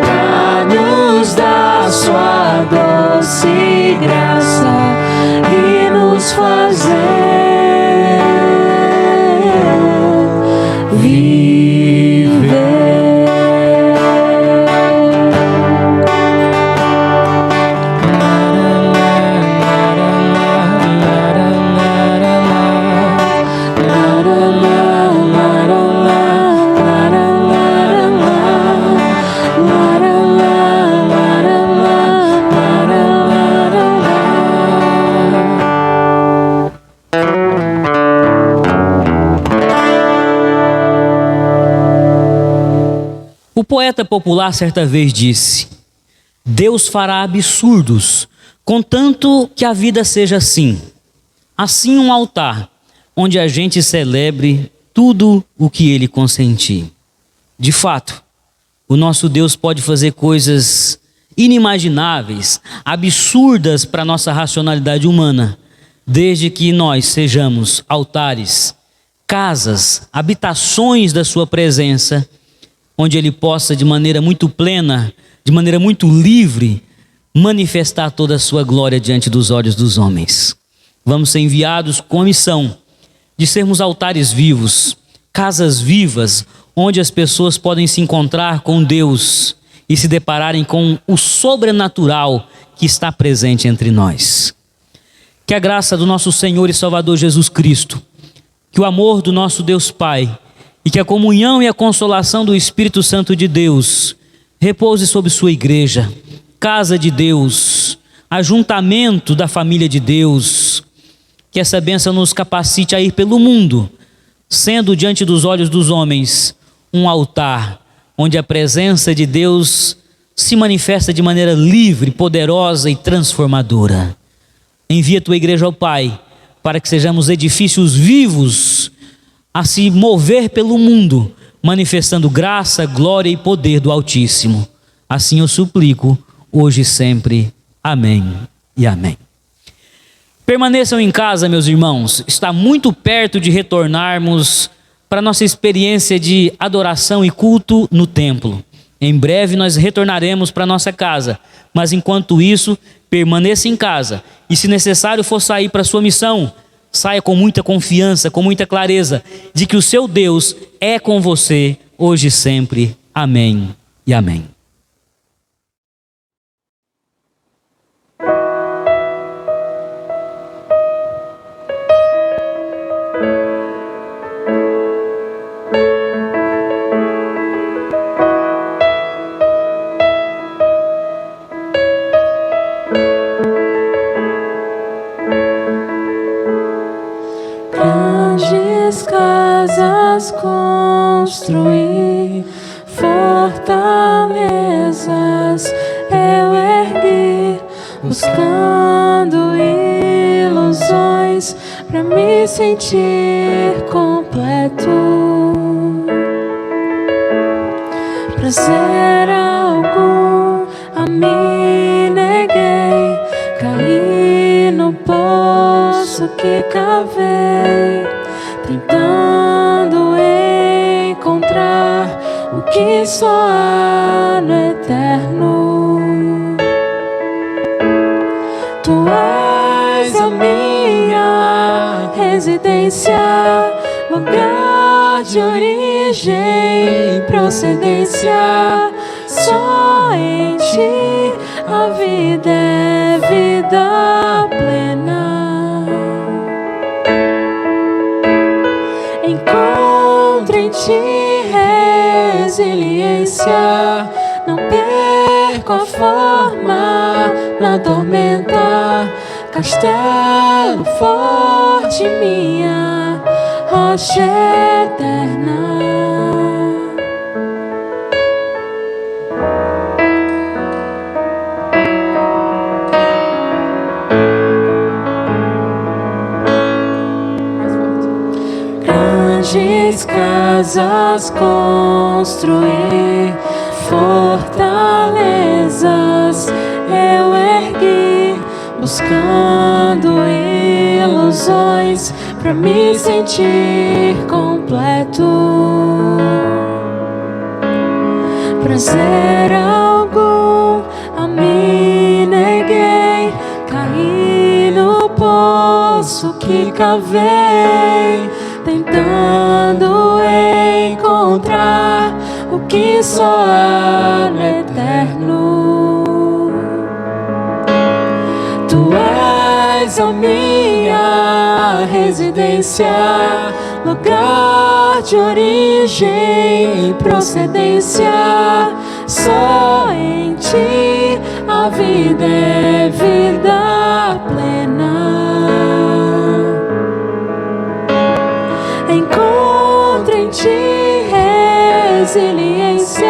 pra nos dar sua doce graça e nos fazer viver. O poeta popular certa vez disse: Deus fará absurdos, contanto que a vida seja assim. Assim um altar, onde a gente celebre tudo o que Ele consentir. De fato, o nosso Deus pode fazer coisas inimagináveis, absurdas para a nossa racionalidade humana, desde que nós sejamos altares, casas, habitações da sua presença, onde Ele possa de maneira muito plena, de maneira muito livre, manifestar toda a sua glória diante dos olhos dos homens. Vamos ser enviados com a missão de sermos altares vivos, casas vivas, onde as pessoas podem se encontrar com Deus e se depararem com o sobrenatural que está presente entre nós. Que a graça do nosso Senhor e Salvador Jesus Cristo, que o amor do nosso Deus Pai e que a comunhão e a consolação do Espírito Santo de Deus repouse sobre sua igreja, casa de Deus, ajuntamento da família de Deus. Que essa bênção nos capacite a ir pelo mundo, sendo diante dos olhos dos homens um altar onde a presença de Deus se manifesta de maneira livre, poderosa e transformadora. Envia tua igreja ao Pai, para que sejamos edifícios vivos a se mover pelo mundo, manifestando graça, glória e poder do Altíssimo. Assim eu suplico, hoje e sempre. Amém e amém. Permaneçam em casa, meus irmãos. Está muito perto de retornarmos para a nossa experiência de adoração e culto no templo. Em breve nós retornaremos para a nossa casa, mas enquanto isso, permaneça em casa. E se necessário for sair para a sua missão, saia com muita confiança, com muita clareza, de que o seu Deus é com você, hoje e sempre. Amém e amém. Grandes casas construí, fortalezas eu ergui, buscando ilusões pra me sentir completo. Prazer algum a mim neguei, caí no poço que cavei, tentando encontrar o que só há no eterno. Tu és a minha residência, lugar de origem e procedência. Só em ti a vida é vida plena. Encontro em ti resiliência, não perco a forma na tormenta. Castelo forte, minha rocha eterna. Grandes casas construí, fortalezas eu ergui, buscando ilusões pra me sentir completo. Prazer algum a mim neguei, caí no poço que cavei, tentando encontrar o que só há no eterno. Tu és a minha residência, lugar de origem e procedência. Só em ti a vida é vida plena. Encontro em ti resiliência,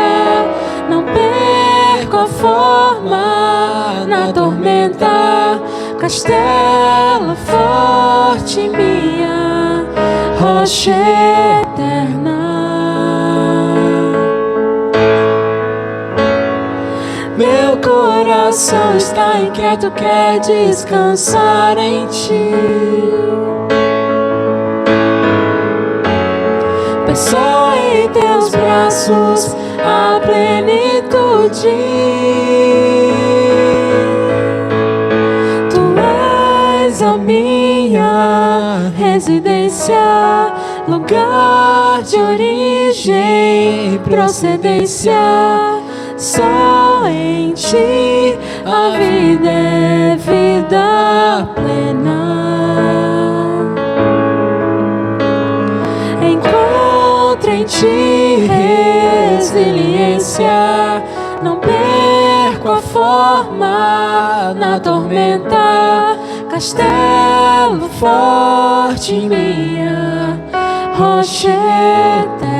não perco a forma na tormenta. Castelo forte, minha rocha eterna. Meu coração coração está inquieto, quer descansar em ti. Peço em teus braços a plenitude. Tu és a minha residência, lugar de origem e procedência. Só em ti a vida é vida plena. Encontro em ti resiliência, não perco a forma na tormenta. Castelo forte, minha rocha eterna.